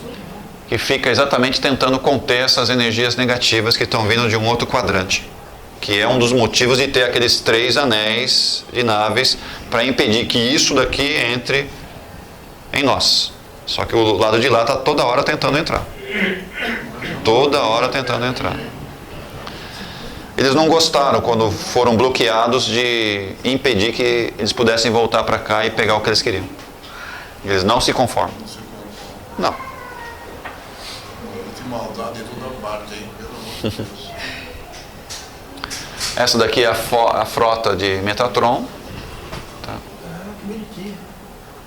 que fica exatamente tentando conter essas energias negativas que estão vindo de um outro quadrante. que é um dos motivos de ter aqueles 3 anéis de naves para impedir que isso daqui entre em nós. Só que o lado de lá está toda hora tentando entrar. Toda hora tentando entrar. Eles não gostaram quando foram bloqueados de impedir que eles pudessem voltar para cá e pegar o que eles queriam. Eles não se conformam. Não. Que maldade em toda parte, hein? Pelo amor de Deus. Essa daqui é a frota de Metatron. Tá?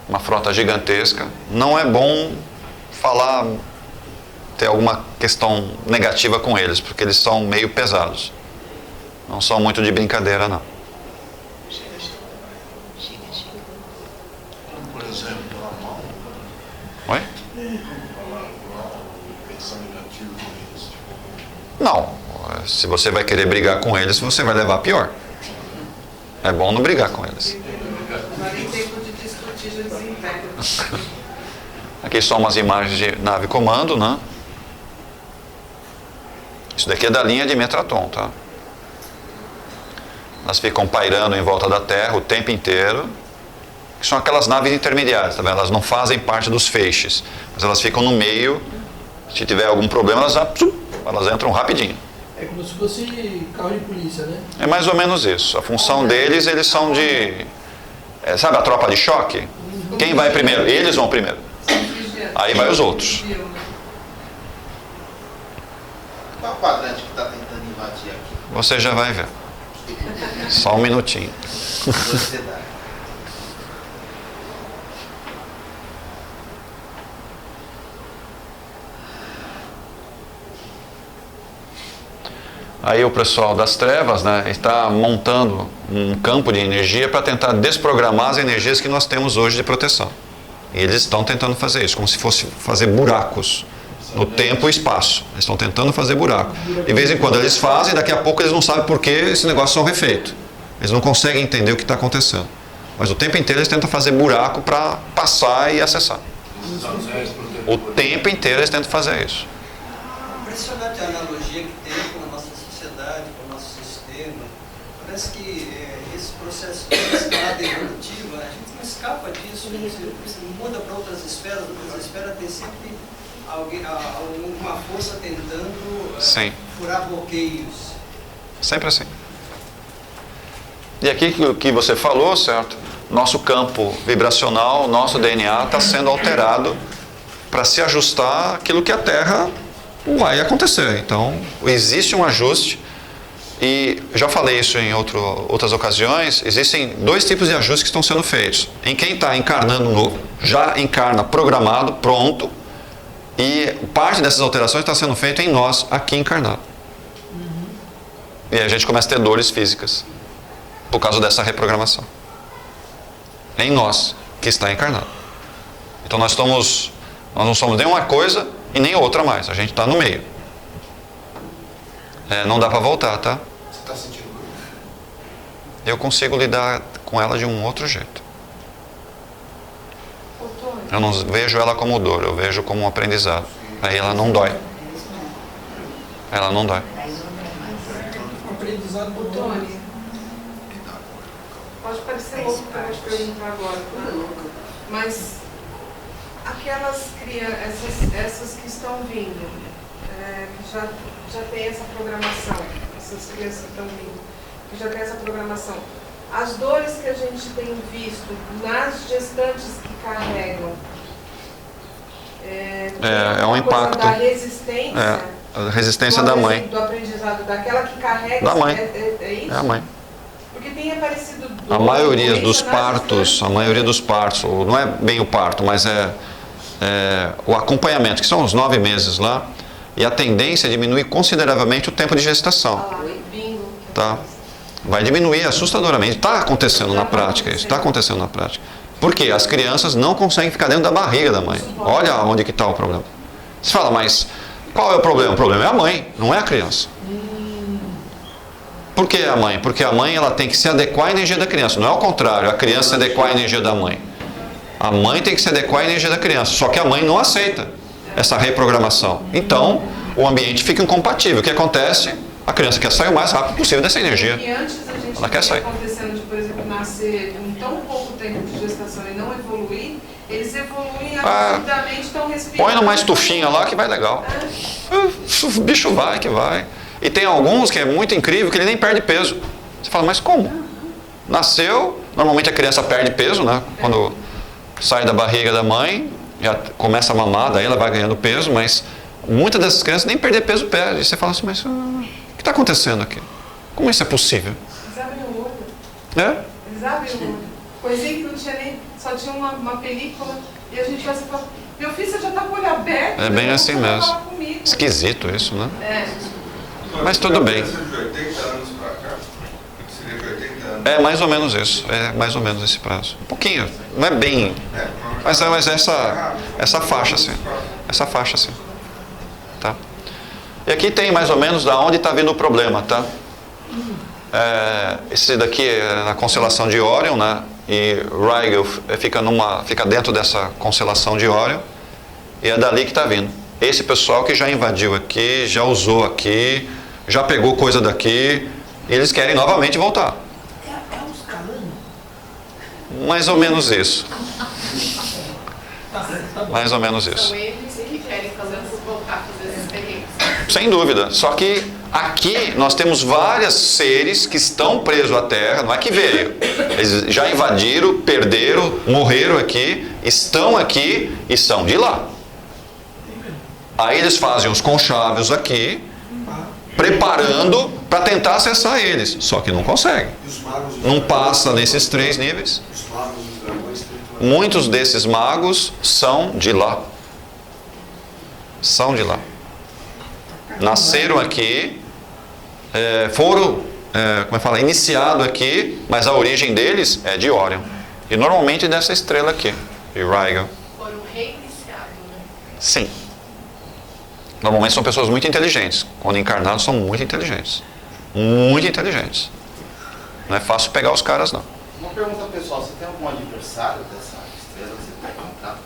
Uma frota gigantesca. Não é bom falar, ter alguma questão negativa com eles, porque eles são meio pesados. Não são muito de brincadeira, não. Por exemplo, a mão. Oi? Pensar negativo com eles. Não. Se você vai querer brigar com eles, você vai levar pior. É bom não brigar com eles. Agora em tempo de discutir, já desintegra. Aqui são umas imagens de nave comando, né? Isso daqui é da linha de Metatron, tá? Elas ficam pairando em volta da Terra o tempo inteiro. Que são aquelas naves intermediárias, tá vendo? Elas não fazem parte dos feixes, mas elas ficam no meio. Se tiver algum problema, elas entram rapidinho. É como se fosse carro de polícia, né? É mais ou menos isso. A função deles, eles são de... sabe a tropa de choque? Quem vai primeiro? Eles vão primeiro. Aí vai os outros. Qual é o quadrante que está tentando invadir aqui? Você já vai ver. Só um minutinho. Sociedade. Aí o pessoal das trevas, né, está montando um campo de energia para tentar desprogramar as energias que nós temos hoje de proteção. E eles estão tentando fazer isso, como se fosse fazer buracos no tempo e espaço. Eles estão tentando fazer buraco. De vez em quando eles fazem, daqui a pouco eles não sabem por que esse negócio são refeitos. Eles não conseguem entender o que está acontecendo. Mas o tempo inteiro eles tentam fazer buraco para passar e acessar. O tempo inteiro eles tentam fazer isso. Impressionante a analogia que tem com a nossa sociedade, com o nosso sistema. Parece que esse processo de escalada evolutiva, a gente não escapa disso. Você muda para outras esferas tem sempre alguma força tentando furar bloqueios. Sempre assim. E aqui o que você falou, certo? Nosso campo vibracional, nosso DNA está sendo alterado para se ajustar àquilo que a Terra vai acontecer. Então, existe um ajuste, e já falei isso em outras ocasiões, existem 2 tipos de ajustes que estão sendo feitos. Em quem está encarnando novo, já encarna programado, pronto, e parte dessas alterações está sendo feita em nós, aqui encarnado. E a gente começa a ter dores físicas, por causa dessa reprogramação. Em nós, que está encarnado. Então nós não somos nem uma coisa e nem outra mais. A gente está no meio. Não dá para voltar, tá? Você está sentindo dor? Eu consigo lidar com ela de um outro jeito. Eu não vejo ela como dor, eu vejo como um aprendizado. Aí ela não dói. Ela não dói. Aprendizado do Tony. Pode parecer louco para eu te perguntar agora, tá? Mas aquelas crianças, essas que estão vindo, que já tem essa programação, essas crianças que estão vindo, que já tem essa programação, as dores que a gente tem visto nas gestantes que carregam, é um impacto da resistência, a resistência da mãe, do aprendizado, daquela que carrega, da mãe. É isso? É a mãe. Porque tem aparecido A maioria dos partos, não é bem o parto, mas é o acompanhamento, que são os 9 meses lá, e a tendência é diminuir consideravelmente o tempo de gestação. Tá? Vai diminuir assustadoramente. Está acontecendo na prática isso, está acontecendo na prática. Por quê? As crianças não conseguem ficar dentro da barriga da mãe. Olha onde que está o problema. Você fala, mas qual é o problema? O problema é a mãe, não é a criança. Por que a mãe? Porque a mãe ela tem que se adequar à energia da criança. Não é o contrário, a criança se adequar à energia da mãe. A mãe tem que se adequar à energia da criança. Só que a mãe não aceita essa reprogramação. Então, o ambiente fica incompatível. O que acontece? A criança quer sair o mais rápido possível dessa energia. E antes a gente Ela quer sair. acontecendo de, por exemplo, nascer em tão pouco tempo de gestação e não evoluir, eles evoluem rapidamente, estão respirando. Põe numa estufinha lá que vai legal. O bicho vai que vai. E tem alguns que é muito incrível que ele nem perde peso. Você fala, mas como? Nasceu, normalmente a criança perde peso, né? Quando sai da barriga da mãe, já começa a mamar, daí ela vai ganhando peso, mas muitas dessas crianças nem perder peso perde. E você fala assim, mas o que está acontecendo aqui? Como isso é possível? Eles abrem o olho. É? Eles abrem o olho. Coisinha que não tinha nem, só tinha uma película, e a gente vai se falar, meu filho, você já está com o olho aberto? É bem assim mesmo. Falar comigo. Esquisito isso, né? É. Mas tudo bem. De 80 anos para cá, seria de 80 anos. É mais ou menos isso. É mais ou menos esse prazo. Um pouquinho. Não é bem. Mas essa faixa, assim. Essa faixa, assim. Tá? E aqui tem mais ou menos da onde está vindo o problema, tá? Esse daqui é na constelação de Órion, né? E Rigel fica dentro dessa constelação de Órion. E é dali que está vindo. Esse pessoal que já invadiu aqui, já usou aqui, já pegou coisa daqui, e eles querem novamente voltar. É uns calanos? Mais ou menos isso. Tá bom. Mais ou menos isso. São eles que querem fazer você voltar a fazer essa experiência. Sem dúvida. Só que aqui nós temos vários seres que estão presos à Terra, não é que veio. Eles já invadiram, perderam, morreram aqui, estão aqui e são de lá. Aí eles fazem os conchaves aqui, preparando para tentar acessar eles. Só que não conseguem. Não passa nesses 3 níveis. Muitos desses magos são de lá. São de lá. Nasceram aqui, foram, como é que fala, iniciados aqui, mas a origem deles é de Órion. E normalmente dessa estrela aqui, de Rigel. Foram reiniciados, né? Sim. Normalmente são pessoas muito inteligentes. Quando encarnados, são muito inteligentes. Muito inteligentes. Não é fácil pegar os caras, não. Uma pergunta pessoal, você tem algum adversário dessa estrela que você vai encontrar?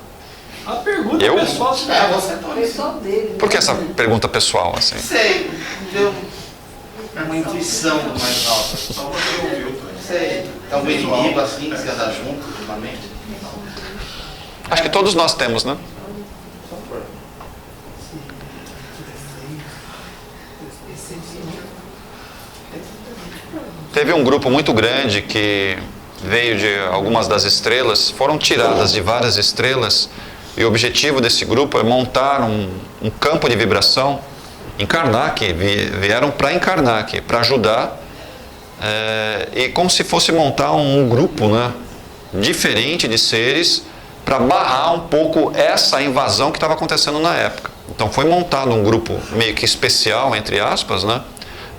A pergunta Eu? pessoal, Você, Tony. Pessoal dele. Por que essa pergunta pessoal, assim? Sei, deu uma intuição mais alta. Só você ouviu, Tony. Sei. É um inimigo assim, que você anda junto, ultimamente? Acho que todos nós temos, né? Teve um grupo muito grande que veio de algumas das estrelas, foram tiradas de várias estrelas, e o objetivo desse grupo é montar um campo de vibração, encarnar aqui, vieram para encarnar aqui, para ajudar, e como se fosse montar um grupo, né, diferente de seres, para barrar um pouco essa invasão que estava acontecendo na época. Então foi montado um grupo meio que especial, entre aspas, né?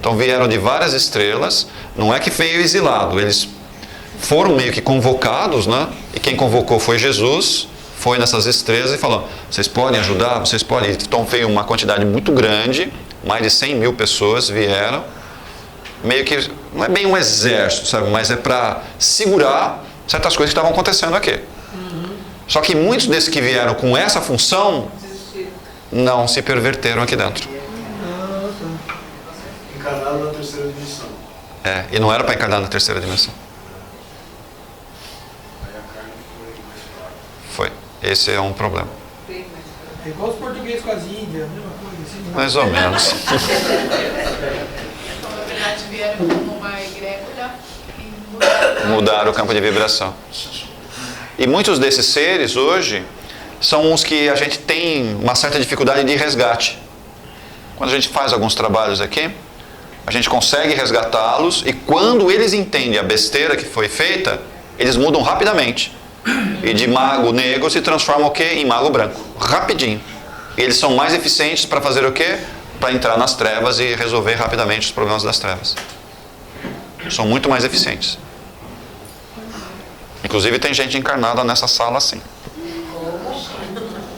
Então vieram de várias estrelas, não é que veio exilado, eles foram meio que convocados, né? E quem convocou foi Jesus, foi nessas estrelas e falou, vocês podem ajudar, vocês podem. Então veio uma quantidade muito grande, mais de 100 mil pessoas vieram, meio que, não é bem um exército, sabe? Mas é para segurar certas coisas que estavam acontecendo aqui. Só que muitos desses que vieram com essa função, não se perverteram aqui dentro. Encarnado na terceira dimensão. E não era para encarnar na terceira dimensão. Aí a carne foi mais fraca. Foi. Esse é um problema. é igual os portugueses com as Índias, a mesma coisa assim. Mais ou menos. Então, na verdade, vieram como uma egrégora e Mudaram o campo de vibração. E muitos desses seres hoje são os que a gente tem uma certa dificuldade de resgate. Quando a gente faz alguns trabalhos aqui, a gente consegue resgatá-los e quando eles entendem a besteira que foi feita, eles mudam rapidamente. E de mago negro se transforma o quê? Em mago branco. Rapidinho. E eles são mais eficientes para fazer o quê? Para entrar nas trevas e resolver rapidamente os problemas das trevas. São muito mais eficientes. Inclusive tem gente encarnada nessa sala assim.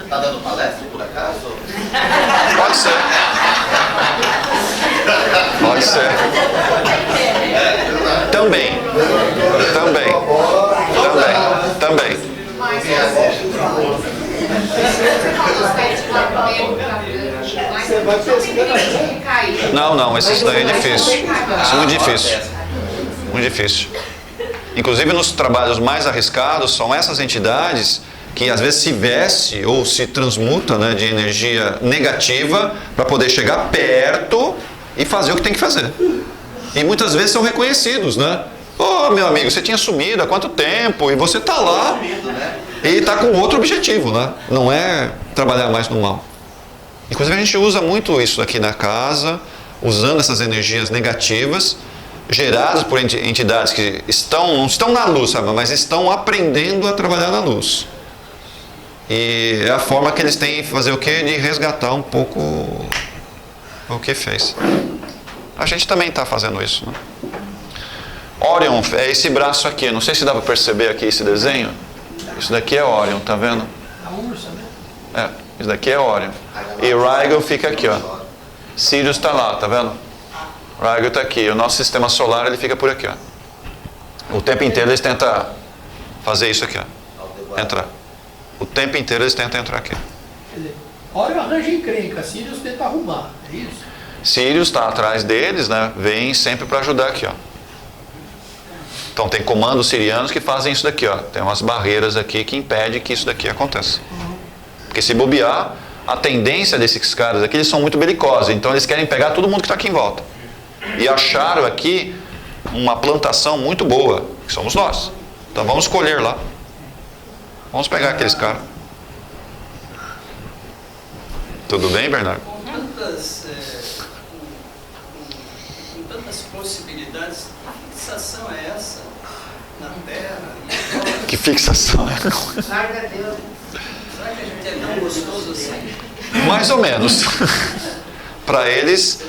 Tá dando palestra por acaso? Pode ser. Pode ser. Também. mais você falou sete lá no meio, você vai pescando cair. Não, esse daí é difícil. Isso é muito difícil. Muito difícil. Inclusive nos trabalhos mais arriscados são essas entidades que às vezes se veste ou se transmuta, né, de energia negativa para poder chegar perto e fazer o que tem que fazer. E muitas vezes são reconhecidos, né? Ô, meu amigo, você tinha sumido há quanto tempo? E você está lá e está com outro objetivo, né? Não é trabalhar mais no mal. Inclusive a gente usa muito isso aqui na casa, usando essas energias negativas geradas por entidades que não estão na luz, sabe? Mas estão aprendendo a trabalhar na luz. E é a forma que eles têm de fazer o quê? De resgatar um pouco o que fez. A gente também está fazendo isso, né? Orion é esse braço aqui. Não sei se dá para perceber aqui esse desenho. Isso daqui é Orion, tá vendo? A ursa, né? É, isso daqui é Orion. E Rigel fica aqui, ó. Sirius está lá, tá vendo? Rigel está aqui. O nosso sistema solar ele fica por aqui, ó. O tempo inteiro eles tentam fazer isso aqui, ó. Entrar. O tempo inteiro eles tentam entrar aqui. Quer dizer, Orion arranja encrenca, Sirius tenta arrumar, é isso? Sirius está atrás deles, né? Vem sempre para ajudar aqui, ó. Então tem comandos sirianos que fazem isso daqui, ó. Tem umas barreiras aqui que impedem que isso daqui aconteça. Porque se bobear, a tendência desses caras aqui, eles são muito belicosos. Então eles querem pegar todo mundo que está aqui em volta. E acharam aqui uma plantação muito boa, que somos nós. Então vamos escolher lá. Vamos pegar aqueles caras. Tudo bem, Bernardo? Com tantas possibilidades, que fixação é essa na Terra? Que fixação é? Larga Deus. Será que a gente é tão gostoso assim? Mais ou menos. Para eles,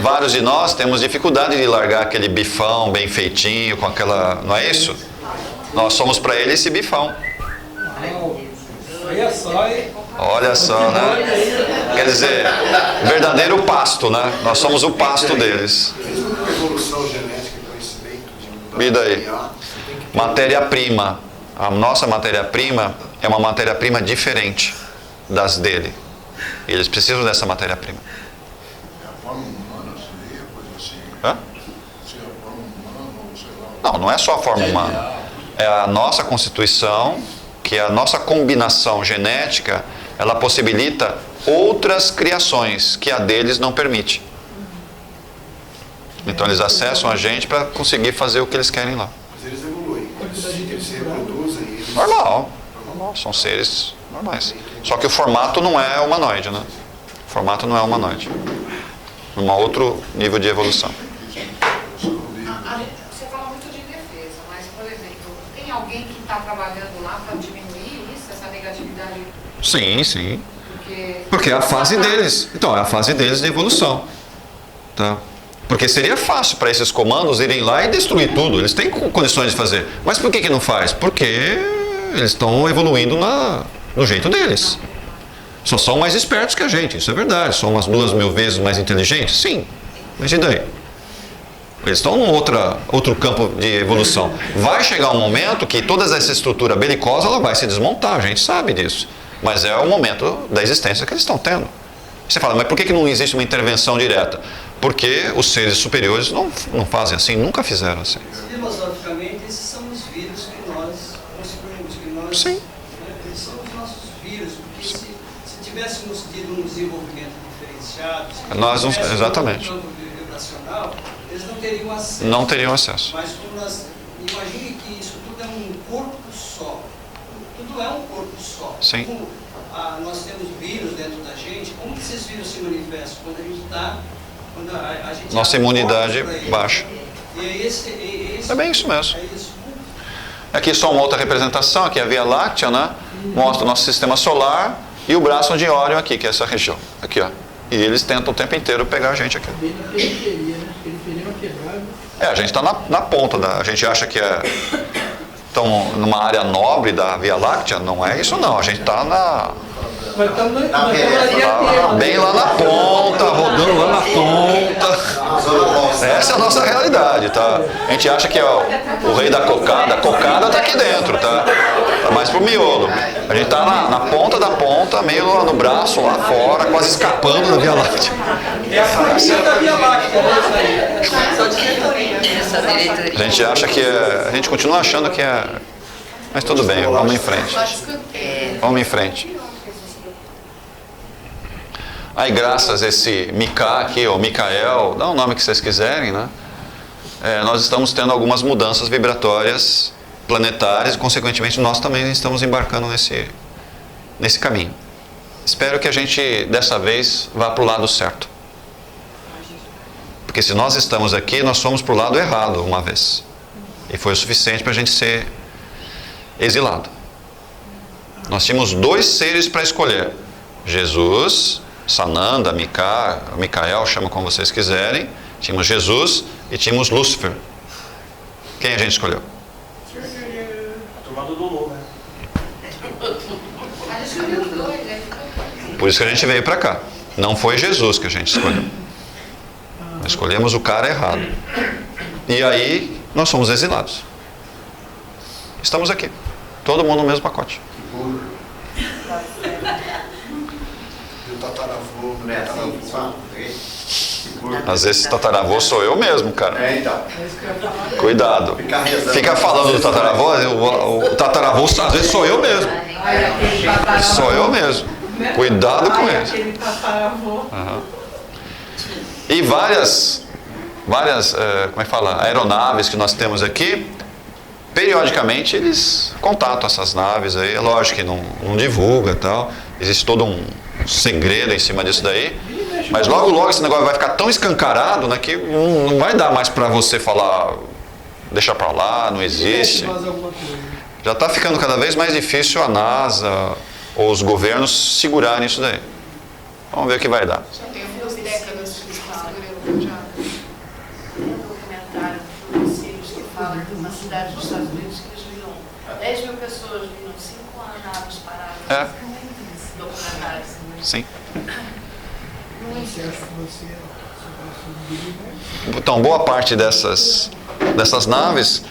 vários de nós temos dificuldade de largar aquele bifão bem feitinho, com aquela... Não é isso? Nós somos para eles esse bifão. Olha só, hein? Olha só, né? Quer dizer, verdadeiro pasto, né? Nós somos o pasto deles. Mesmo com a evolução genética e conhecimento de mudar E daí? Matéria-prima. A nossa matéria-prima é uma matéria-prima diferente das dele. Eles precisam dessa matéria-prima. É a forma humana, seria coisa assim? Hã? Se é a forma humana, ou sei lá. Não é só a forma humana. É a nossa constituição, que é a nossa combinação genética, ela possibilita outras criações que a deles não permite. Então eles acessam a gente para conseguir fazer o que eles querem lá. Mas eles evoluem, eles se reproduzem. Eles... Normal. São seres normais. Só que o formato não é humanoide, né? O formato não é humanoide. Um outro nível de evolução. Você fala muito de defesa, mas, por exemplo, tem alguém que está trabalhando lá para diminuir isso, essa negatividade? Sim. Porque é a fase deles. Então, é a fase deles de evolução. Tá? Porque seria fácil para esses comandos irem lá e destruir tudo. Eles têm condições de fazer. Mas por que não faz? Porque eles estão evoluindo no jeito deles. Só são mais espertos que a gente, isso é verdade. São umas 2.000 vezes mais inteligentes? Sim. Mas e daí? Eles estão num outro campo de evolução. Vai chegar um momento que toda essa estrutura belicosa ela vai se desmontar, a gente sabe disso. Mas é o momento da existência que eles estão tendo. Você fala, mas por que não existe uma intervenção direta? Porque os seres superiores não fazem assim, nunca fizeram assim. Filosoficamente, esses são os vírus que nós construímos, que nós... Sim. Eles são os nossos vírus, porque se tivéssemos tido um desenvolvimento diferenciado, se exatamente. um campo vibracional, eles não teriam acesso. Não teriam acesso. Mas como imagine que isso tudo é um corpo só. Tudo é um corpo só. Sim. Como, nós temos vírus dentro da gente, como que esses vírus se manifestam? Quando a gente está... A gente nossa imunidade baixa. E é bem isso mesmo. Aqui só uma outra representação, aqui é a Via Láctea, né? Mostra o nosso sistema solar e o braço de Órion aqui, que é essa região. Aqui, ó. E eles tentam o tempo inteiro pegar a gente aqui. Bem na periferia, né? Periferia é quebrada. A gente está na ponta a gente acha que estão numa área nobre da Via Láctea. Não é isso não, a gente está Mas estamos bem lá na ponta, rodando lá na ponta. Essa é a nossa realidade, tá? A gente acha que ó, o rei da cocada tá aqui dentro, tá? Tá mais pro miolo. A gente tá na ponta da ponta, meio no braço lá fora, quase escapando da Via Láctea. É a família da Via Láctea, né? Essa diretoria. A gente acha que a gente continua achando que é. Mas tudo bem, vamos em frente. Vamos em frente. Aí, graças a esse Mika aqui, ou Micael, dá o nome que vocês quiserem, né? Nós estamos tendo algumas mudanças vibratórias planetárias e, consequentemente, nós também estamos embarcando nesse caminho. Espero que a gente, dessa vez, vá para o lado certo. Porque se nós estamos aqui, nós fomos para o lado errado uma vez. E foi o suficiente para a gente ser exilado. Nós tínhamos 2 seres para escolher. Jesus, Sananda, Micael, chama como vocês quiserem. Tínhamos Jesus e tínhamos Lúcifer. Quem a gente escolheu? A turma do Lulu, né? A gente escolheu os 2, né? Por isso que a gente veio para cá. Não foi Jesus que a gente escolheu. Nós escolhemos o cara errado. E aí, nós fomos exilados. Estamos aqui. Todo mundo no mesmo pacote. E o tataravô, Às vezes esse tataravô sou eu mesmo, cara. Então. Cuidado. Fica falando do tataravô, o tataravô às vezes sou eu mesmo. Sou eu mesmo. Cuidado com isso. Uhum. E várias como é que fala, aeronaves que nós temos aqui, periodicamente eles contatam essas naves aí. É lógico que não divulga e tal. Existe todo um segredo em cima disso daí. Mas logo esse negócio vai ficar tão escancarado, né, que não vai dar mais para você falar, deixa para lá, não existe. Já está ficando cada vez mais difícil a NASA ou os governos segurarem isso daí. Vamos ver o que vai dar. Já tem algumas décadas que eles estão segurando já. Tem um documentário do Sirius que fala de uma cidade dos Estados Unidos que eles viram 10 mil pessoas, viram 5 naves paradas. Documentários. Sim. Então, boa parte dessas naves,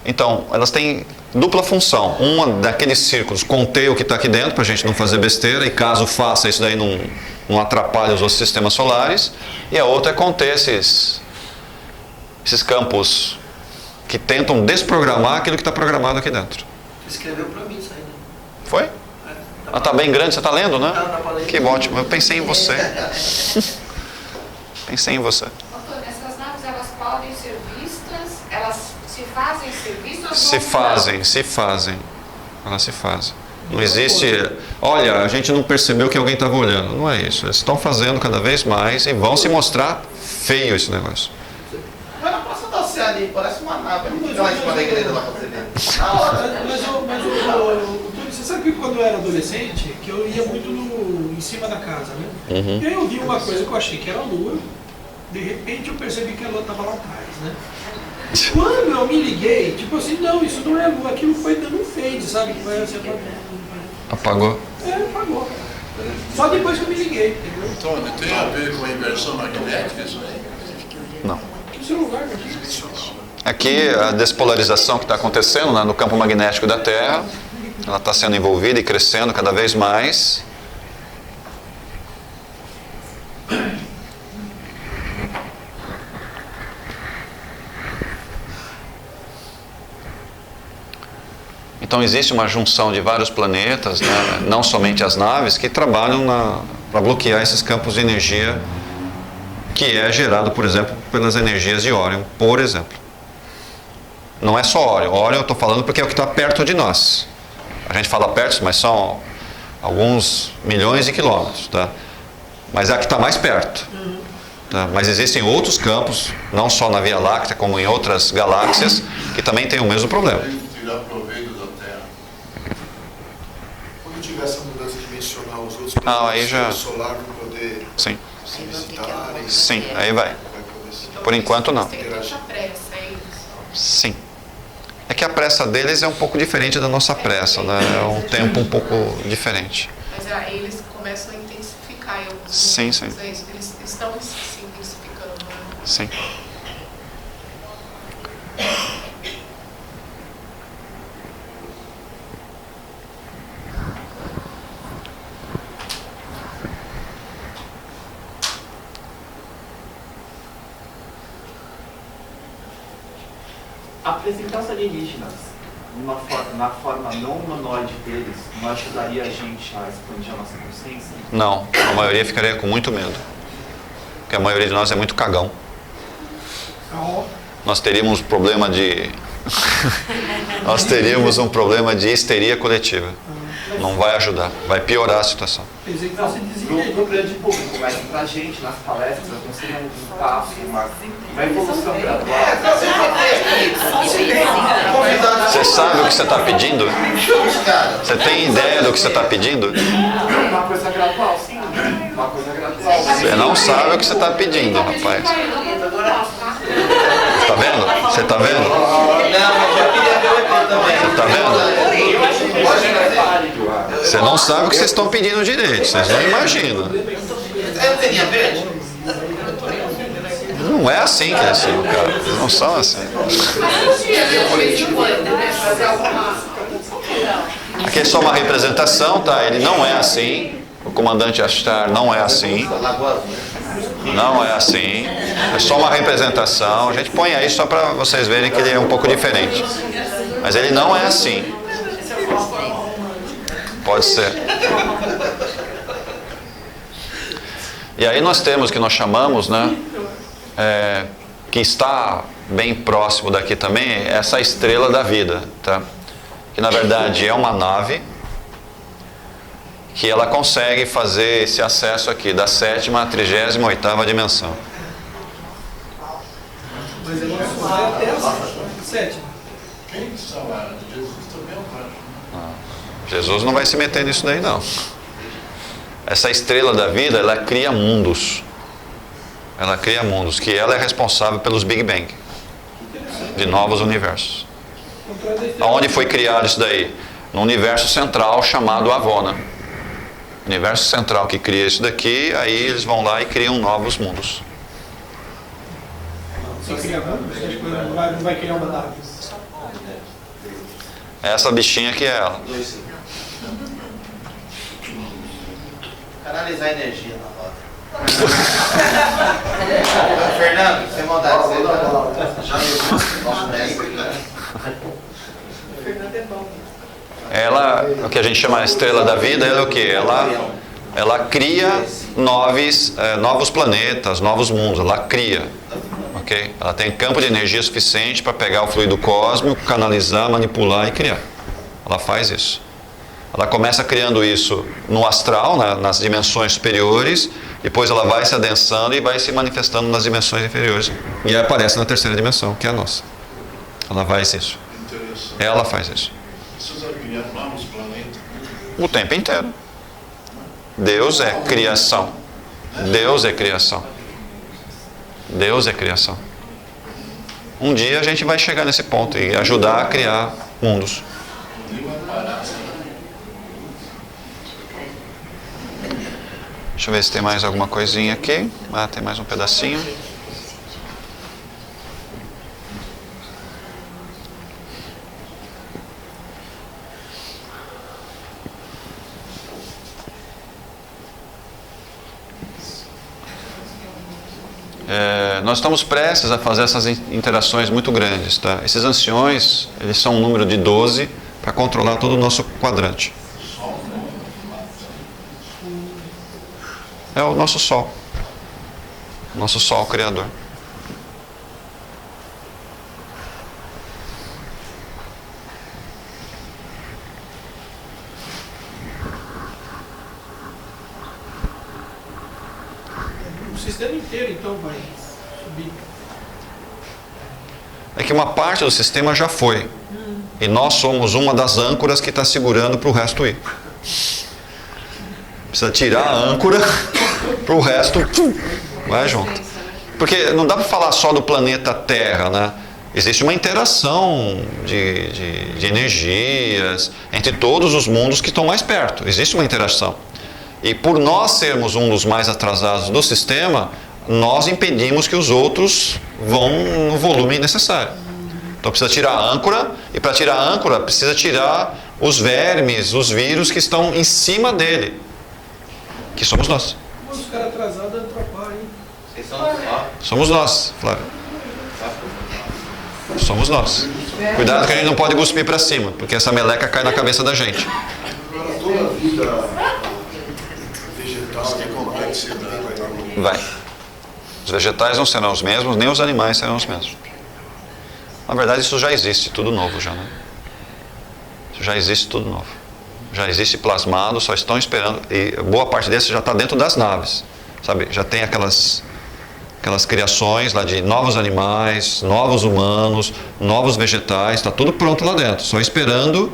então, elas têm dupla função. Uma daqueles círculos conter o que está aqui dentro, para a gente não fazer besteira, e caso faça isso daí não atrapalhe os outros sistemas solares. E a outra é conter esses campos que tentam desprogramar aquilo que está programado aqui dentro. Você escreveu para mim isso aí, né? Foi? Ah, tá bem grande, você está lendo, né? Tá lendo. Que ótimo, eu pensei em você. Pensei em você. Doutor, essas naves, elas podem ser vistas, elas se fazem ser vistas? Se fazem. Elas se fazem. Não existe, olha, a gente não percebeu que alguém estava olhando. Não é isso. Eles estão fazendo cada vez mais e vão se mostrar feio esse negócio. Agora passa da cena ali, parece uma nave. Não vou lá em cima da igreja lá pra você ver. Você sabe que quando eu era adolescente, que eu ia muito em cima da casa, né? Uhum. E aí eu vi uma coisa que eu achei que era a lua, de repente eu percebi que a lua estava lá atrás, né? Quando eu me liguei, tipo assim, não, isso não é a lua, aquilo foi dando um fade, sabe? Apagou? Apagou. Só depois que eu me liguei, entendeu? Tony, tem a ver com a inversão magnética isso aí? Não. O celular aqui. Aqui a despolarização que está acontecendo, né, no campo magnético da Terra, ela está sendo envolvida e crescendo cada vez mais. Então existe uma junção de vários planetas, né, não somente as naves, que trabalham para bloquear esses campos de energia que é gerado, por exemplo, pelas energias de Órion, por exemplo. Não é só Órion. Órion eu estou falando porque é o que está perto de nós. A gente fala perto, mas são alguns milhões de quilômetros, tá? Mas é a que está mais perto. Tá? Mas existem outros campos, não só na Via Láctea, como em outras galáxias, que também têm o mesmo problema. Tirar proveito da Terra. Quando tiver essa mudança dimensional, os outros planetas solar vão poder Sim. se visitarem. Sim, aí vai. Por enquanto não. Tem muita pressa, é isso? Sim. É que a pressa deles é um pouco diferente da nossa pressa, né? É um tempo um pouco diferente. Mas eles começam a intensificar em alguns Sim, sim. momentos, é isso? Eles estão se intensificando, né? Sim. A presença alienígenas na forma não humanoide deles não ajudaria a gente a expandir a nossa consciência? Não, a maioria ficaria com muito medo. Porque a maioria de nós é muito cagão. Nós teríamos problema de... Nós teríamos um problema de histeria coletiva. Não vai ajudar, vai piorar a situação. No grande público, mas pra gente, nas palestras, não seria um passo, uma evolução gradual. Você sabe o que você está pedindo? Você tem ideia do que você está pedindo? Uma coisa gradual, sim. Uma coisa gradual. Você não sabe o que você está pedindo, rapaz. Está vendo? Você está vendo? Você está vendo? Você não sabe o que vocês estão pedindo direito. Vocês não imaginam. Não é assim que eles são, cara. Eles não são assim. Aqui é só uma representação, tá? Ele não é assim. O comandante Ashtar não é assim. Não é assim. É só uma representação. A gente põe aí só para vocês verem que ele é um pouco diferente. Mas ele não é assim. Pode ser. E aí nós temos o que nós chamamos, né? Que está bem próximo daqui também, essa estrela da vida, tá? Que na verdade é uma nave que ela consegue fazer esse acesso aqui da 7ª à 38ª dimensão. Mas ele não vai até a 7ª. Quem salva? Jesus também é um Jesus não vai se meter nisso daí, não. Essa estrela da vida, ela cria mundos. Ela cria mundos, que ela é responsável pelos Big Bang, de novos universos. Aonde foi criado isso daí? No universo central chamado Avona. Universo central que cria isso daqui, aí eles vão lá e criam novos mundos. Só cria mundos? Acho que não vai criar uma nave. Essa bichinha que é ela. Canalizar energia na roda. Fernando, sem maldade, você nosso mestre, né? Fernando é bom. Ela, o que a gente chama de estrela da vida, ela é o quê? Ela cria novos planetas, novos mundos. Ela cria. Okay? Ela tem campo de energia suficiente para pegar o fluido cósmico, canalizar, manipular e criar. Ela faz isso. Ela começa criando isso no astral, nas dimensões superiores, depois ela vai se adensando e vai se manifestando nas dimensões inferiores. E aparece na 3ª dimensão, que é a nossa. Ela faz isso. Ela faz isso. Vocês já criaram novos planetas? O tempo inteiro. Deus é criação. Deus é criação. Deus é criação. Um dia a gente vai chegar nesse ponto e ajudar a criar mundos. Deixa eu ver se tem mais alguma coisinha aqui. Ah, tem mais um pedacinho. Nós estamos prestes a fazer essas interações muito grandes, tá? Esses anciões, eles são um número de 12 para controlar todo o nosso quadrante. É o nosso Sol. Nosso Sol Criador. O sistema inteiro, então, vai subir. É que uma parte do sistema já foi. E nós somos uma das âncoras que está segurando para o resto ir. Precisa tirar a âncora para o resto vai junto. Porque não dá para falar só do planeta Terra, né? Existe uma interação de energias entre todos os mundos que estão mais perto. Existe uma interação. E por nós sermos um dos mais atrasados do sistema, nós impedimos que os outros vão no volume necessário. Então precisa tirar a âncora, e para tirar a âncora precisa tirar os vermes, os vírus que estão em cima dele, que somos nós. Mas os caras atrasados atrapalham, hein? Vocês são ó. Somos nós, Flávio. Somos nós. Cuidado que a gente não pode cuspir para cima, porque essa meleca cai na cabeça da gente. Agora, toda a vida vegetal é complexidade. Vai. Os vegetais não serão os mesmos, nem os animais serão os mesmos. Na verdade, isso já existe, tudo novo já, né? Isso já existe tudo novo. Já existe plasmado, só estão esperando, e boa parte desse já está dentro das naves, sabe? Já tem aquelas criações lá de novos animais, novos humanos, novos vegetais, está tudo pronto lá dentro, só esperando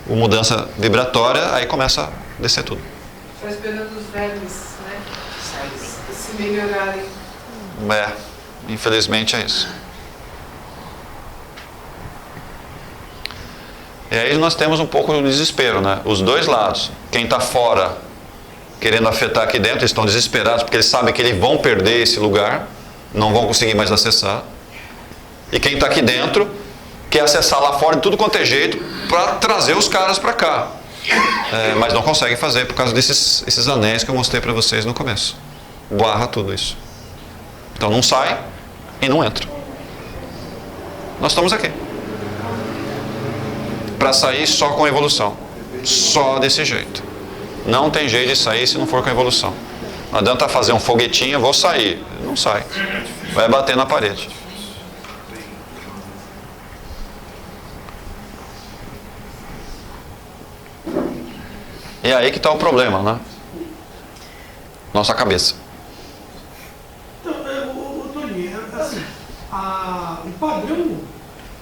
a mudança vibratória, aí começa a descer tudo. Só esperando os vermes, né? Se melhorarem. Infelizmente é isso. E aí nós temos um pouco de desespero, né? Os dois lados. Quem está fora querendo afetar aqui dentro, eles estão desesperados porque eles sabem que eles vão perder esse lugar, não vão conseguir mais acessar. E quem está aqui dentro quer acessar lá fora de tudo quanto é jeito para trazer os caras para cá. Mas não consegue fazer por causa desses anéis que eu mostrei para vocês no começo. Barra tudo isso. Então não sai e não entra. Nós estamos aqui para sair só com evolução. Só desse jeito. Não tem jeito de sair se não for com evolução. Não adianta fazer um foguetinho, vou sair. Não sai. Vai bater na parede. E aí que está o problema, né? Nossa cabeça. Então, Toninho, assim, o padrão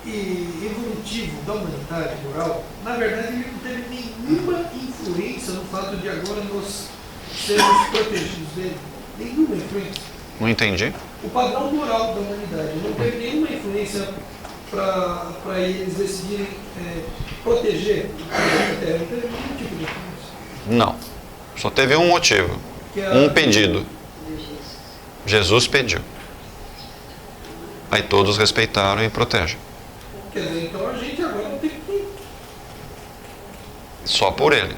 evolutivo da humanidade moral, na verdade, ele não teve nenhuma influência no fato de agora nós sermos protegidos dele. Nenhuma influência. Não entendi. O padrão moral da humanidade não teve nenhuma influência para eles decidirem proteger a Terra. Não teve nenhum tipo de influência. Não. Só teve um motivo. Um pedido. Jesus pediu. Aí todos respeitaram e protegem. Quer dizer, então a gente agora não tem que... Só por ele.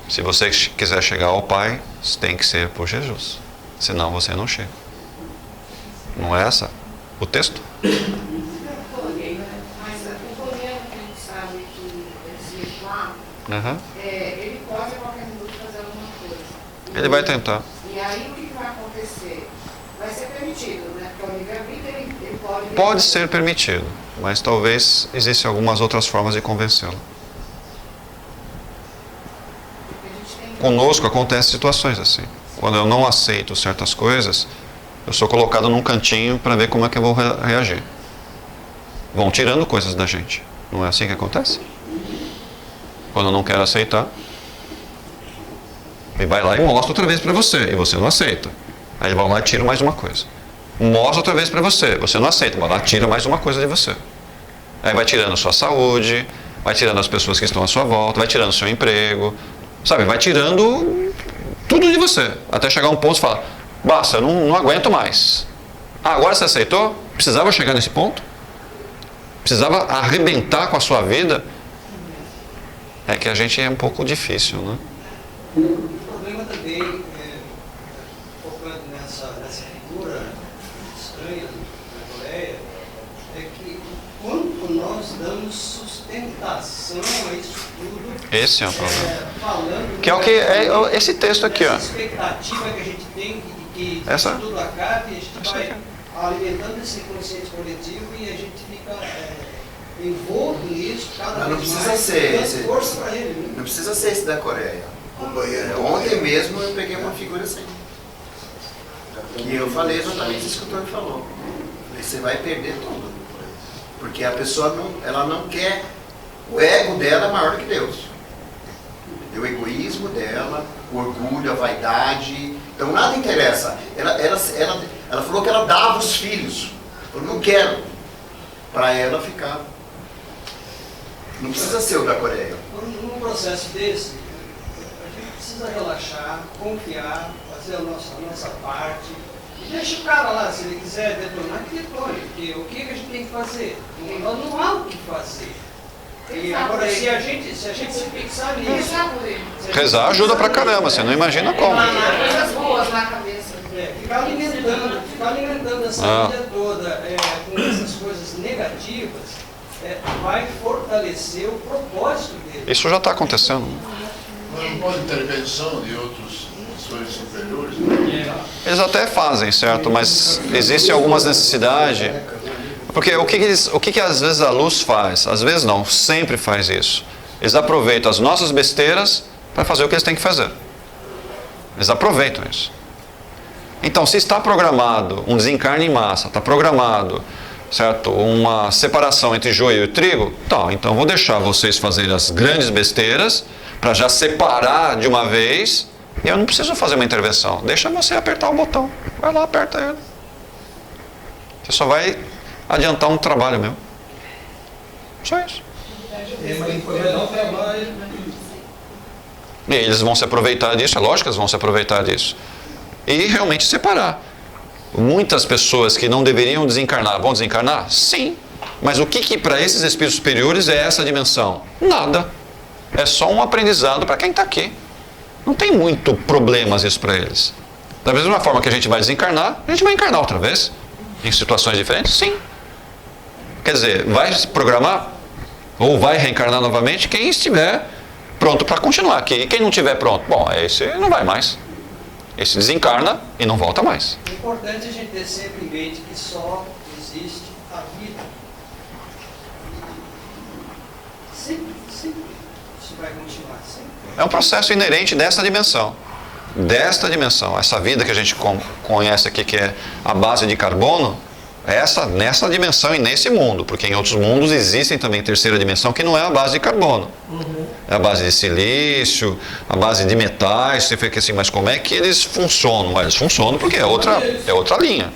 Se você quiser chegar ao Pai, tem que ser por Jesus. Senão você não chega. Não é essa o texto? Mas o problema que a gente sabe que esse espiritual, ele pode a qualquer minuto fazer alguma coisa. Ele vai tentar. E aí o que vai acontecer? Vai ser permitido, né? Porque o livre-arbítrio ele pode... Pode ser permitido, mas talvez existam algumas outras formas de convencê-lo. Conosco acontecem situações assim. Quando eu não aceito certas coisas, eu sou colocado num cantinho para ver como é que eu vou reagir. Vão tirando coisas da gente. Não é assim que acontece? Quando eu não quero aceitar, ele vai lá e mostra outra vez para você, e você não aceita. Aí ele vai lá e tira mais uma coisa. Mostra outra vez para você, você não aceita, vai lá e tira mais uma coisa de você. Aí vai tirando a sua saúde, vai tirando as pessoas que estão à sua volta, vai tirando o seu emprego, sabe? Vai tirando tudo de você, até chegar um ponto e falar, basta, eu não aguento mais. Ah, agora você aceitou? Precisava chegar nesse ponto? Precisava arrebentar com a sua vida? É que a gente é um pouco difícil, né? O problema também, focando nessa figura estranha da Coreia, é que quando nós damos sustentação a isso tudo, esse é o problema. Falando que é o que é esse texto aqui, ó. Essa expectativa que a gente tem de que essa? isso tudo acabe, a gente vai alimentando esse inconsciente coletivo e a gente fica envolto nisso cada vez mais, dando força para ele. Né? Não precisa ser esse da Coreia. Ontem mesmo eu peguei uma figura assim. E eu falei exatamente isso que o Tony falou. Você vai perder tudo. Porque a pessoa ela não quer, o ego dela é maior do que Deus. O egoísmo dela, o orgulho, a vaidade. Então nada interessa. Ela falou que ela dava os filhos. Eu não quero. Para ela ficar. Não precisa ser o da Coreia. Num processo desse, a gente precisa relaxar, confiar, fazer a nossa parte Deixa o cara lá, se ele quiser detonar, que detone. Porque o que a gente tem que fazer? Não há o que fazer. E agora, se a gente se fixar nisso... Rezar ajuda pra caramba, você não imagina como. Coisas boas na cabeça. Ficar alimentando essa vida toda com essas coisas negativas vai fortalecer o propósito dele. Isso já está acontecendo. Mas não pode intervenção de outros ações superiores? Eles até fazem, certo? Mas existem algumas necessidades. Porque o que às vezes a luz faz? Às vezes não, sempre faz isso. Eles aproveitam as nossas besteiras para fazer o que eles têm que fazer. Eles aproveitam isso. Então, se está programado um desencarne em massa, está programado, certo, uma separação entre joio e trigo, tá, então vou deixar vocês fazerem as grandes besteiras para já separar de uma vez e eu não preciso fazer uma intervenção. Deixa você apertar o botão. Vai lá, aperta ele. Você só vai adiantar um trabalho meu. Só isso. E eles vão se aproveitar disso, é lógico que eles vão se aproveitar disso. E realmente separar. Muitas pessoas que não deveriam desencarnar, vão desencarnar? Sim. Mas o que para esses espíritos superiores é essa dimensão? Nada. É só um aprendizado para quem está aqui. Não tem muito problemas isso para eles. Da mesma forma que a gente vai desencarnar, a gente vai encarnar outra vez. Em situações diferentes? Sim. Quer dizer, vai se programar? Ou vai reencarnar novamente quem estiver pronto para continuar aqui. E quem não estiver pronto? Bom, esse não vai mais. Esse desencarna e não volta mais. É importante a gente ter sempre em mente que só existe a vida. Sempre isso vai continuar. Sempre. É um processo inerente desta dimensão. Desta dimensão. Essa vida que a gente conhece aqui, que é a base de carbono, nessa dimensão e nesse mundo. Porque em outros mundos existem também terceira dimensão que não é a base de carbono. É a base de silício, a base de metais. Você fica assim, mas como é que eles funcionam? Eles funcionam porque é outra linha.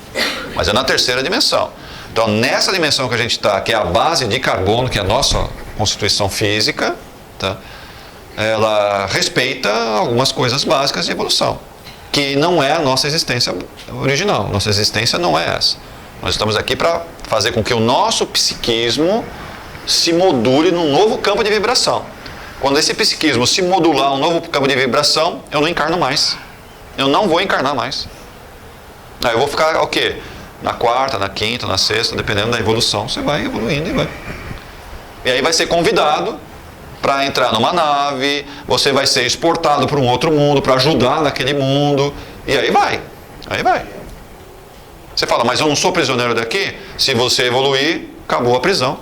Mas é na terceira dimensão. Então, nessa dimensão que a gente está, que é a base de carbono, que é a nossa constituição física, tá? Ela respeita algumas coisas básicas de evolução, que não é a nossa existência original. Nossa existência não é essa. Nós estamos aqui para fazer com que o nosso psiquismo se module num novo campo de vibração. Quando esse psiquismo se modular um novo campo de vibração, eu não encarno mais. Eu não vou encarnar mais. Aí eu vou ficar o quê? Na quarta, na quinta, na sexta, dependendo da evolução, você vai evoluindo e vai. E aí vai ser convidado para entrar numa nave, você vai ser exportado para um outro mundo, para ajudar naquele mundo, e aí vai. Aí vai. Você fala, mas eu não sou prisioneiro daqui? Se você evoluir, acabou a prisão.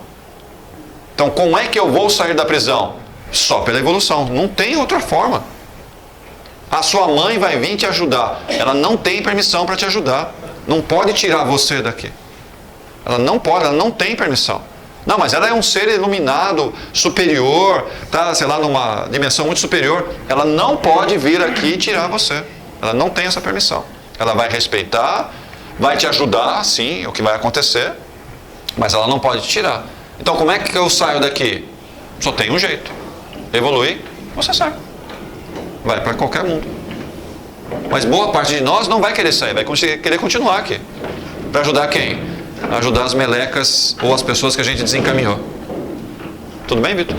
Então, como é que eu vou sair da prisão? Só pela evolução. Não tem outra forma. A sua mãe vai vir te ajudar. Ela não tem permissão para te ajudar. Não pode tirar você daqui. Ela não pode, ela não tem permissão. Não, mas ela é um ser iluminado, superior, tá, sei lá, numa dimensão muito superior. Ela não pode vir aqui e tirar você. Ela não tem essa permissão. Ela vai respeitar, vai te ajudar, sim, é o que vai acontecer, mas ela não pode te tirar. Então, como é que eu saio daqui? Só tem um jeito. Evoluir, você sai. Vai para qualquer mundo. Mas boa parte de nós não vai querer sair, vai querer continuar aqui. Para ajudar quem? Ajudar as melecas ou as pessoas que a gente desencaminhou. Tudo bem, Vitor?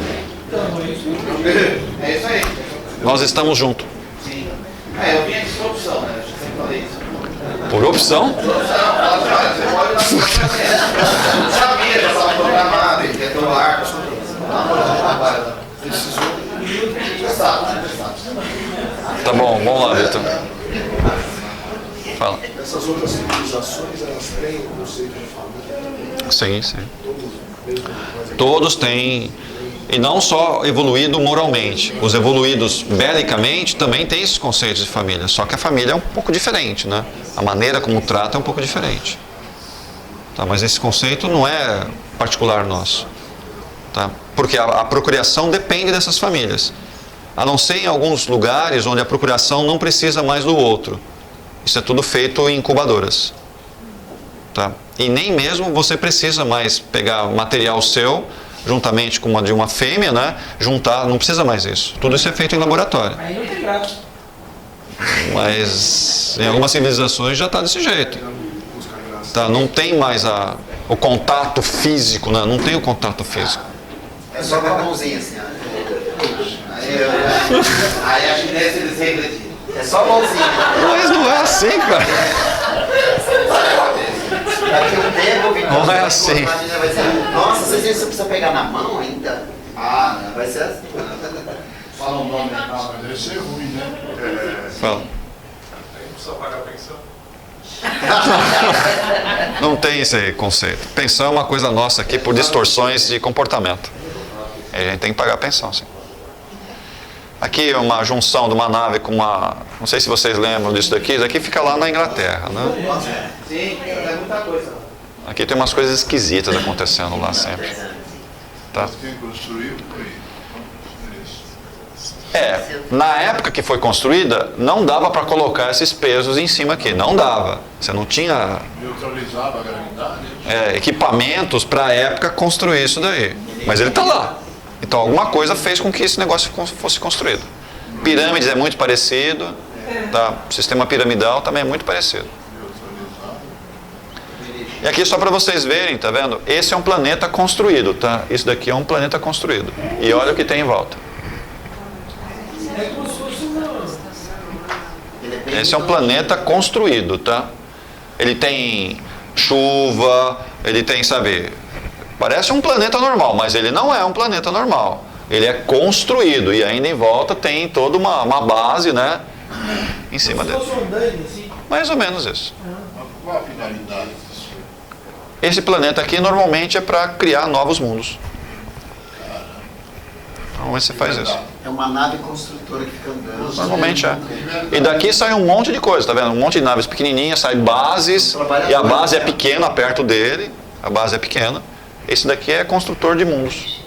É isso aí. Nós estamos juntos. Sim. Eu vim aqui por opção, né? Eu sempre falei isso. Por opção? Por opção. Olha, você pode dar uma sabia, já estava programado, ele quer ter o arco. Tá bom, vamos lá, Vitor. Fala. Essas outras civilizações, elas têm o conceito de família? Sim, sim. Todos têm. E não só evoluído moralmente. Os evoluídos belicamente também têm esses conceitos de família. Só que a família é um pouco diferente, né? A maneira como trata é um pouco diferente. Tá? Mas esse conceito não é particular nosso. Tá? Porque a procriação depende dessas famílias. A não ser em alguns lugares onde a procriação não precisa mais do outro. Isso é tudo feito em incubadoras. Tá? E nem mesmo você precisa mais pegar material seu, juntamente com uma de uma fêmea, né? Juntar, não precisa mais isso. Tudo isso é feito em laboratório. Aí não tem graça. Mas em algumas civilizações já está desse jeito. Tá? Não tem mais o contato físico, né? Não tem o contato físico. É só com a mãozinha assim, ó. Aí a chinesa eles regredem. É só a mãozinha. Mas não é assim, cara. Daqui um tempo, Vitor, Não é assim. vai dizer, nossa, você precisa pegar na mão ainda? Ah, não. Vai ser assim. Fala um nome aí, mas deve ser ruim, né? Fala. Aí não precisa pagar pensão. Não tem esse conceito. Pensão é uma coisa nossa aqui por distorções de comportamento. A gente tem que pagar pensão, sim. Aqui é uma junção de uma nave com uma... Não sei se vocês lembram disso daqui. Isso aqui fica lá na Inglaterra, né? Sim, é muita coisa. Aqui tem umas coisas esquisitas acontecendo lá sempre. Tá? Quem construiu foi Na época que foi construída, não dava para colocar esses pesos em cima aqui. Não dava. Você não tinha neutralizava a gravidade. equipamentos para a época construir isso daí. Mas ele está lá. Então alguma coisa fez com que esse negócio fosse construído. Pirâmides é muito parecido. Tá? O sistema piramidal também é muito parecido. E aqui só para vocês verem, tá vendo? Esse é um planeta construído, tá? Isso daqui é um planeta construído. E olha o que tem em volta. É como se fosse uma... Esse é um planeta construído, tá? Ele tem chuva, ele tem, sabe... Parece um planeta normal, mas ele não é um planeta normal. Ele é construído e ainda em volta tem toda uma base, né? Em cima dele. Mais ou menos isso. Qual a finalidade disso? Esse planeta aqui normalmente é para criar novos mundos. Normalmente você faz isso. É uma nave construtora que fica andando. Normalmente é. E daqui sai um monte de coisa, tá vendo? Um monte de naves pequenininhas, sai bases, e a base é pequena perto dele. A base é pequena. Esse daqui é construtor de mundos.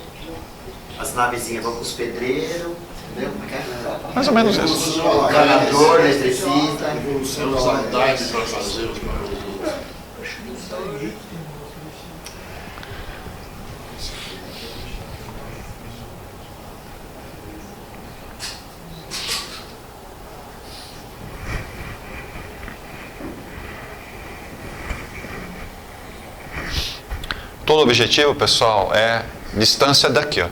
As navezinhas vão com os pedreiros, entendeu? Mais ou menos isso. O canador, eletricista. Evolução da vontade para fazer os Todo o objetivo, pessoal, é distância daqui, ó.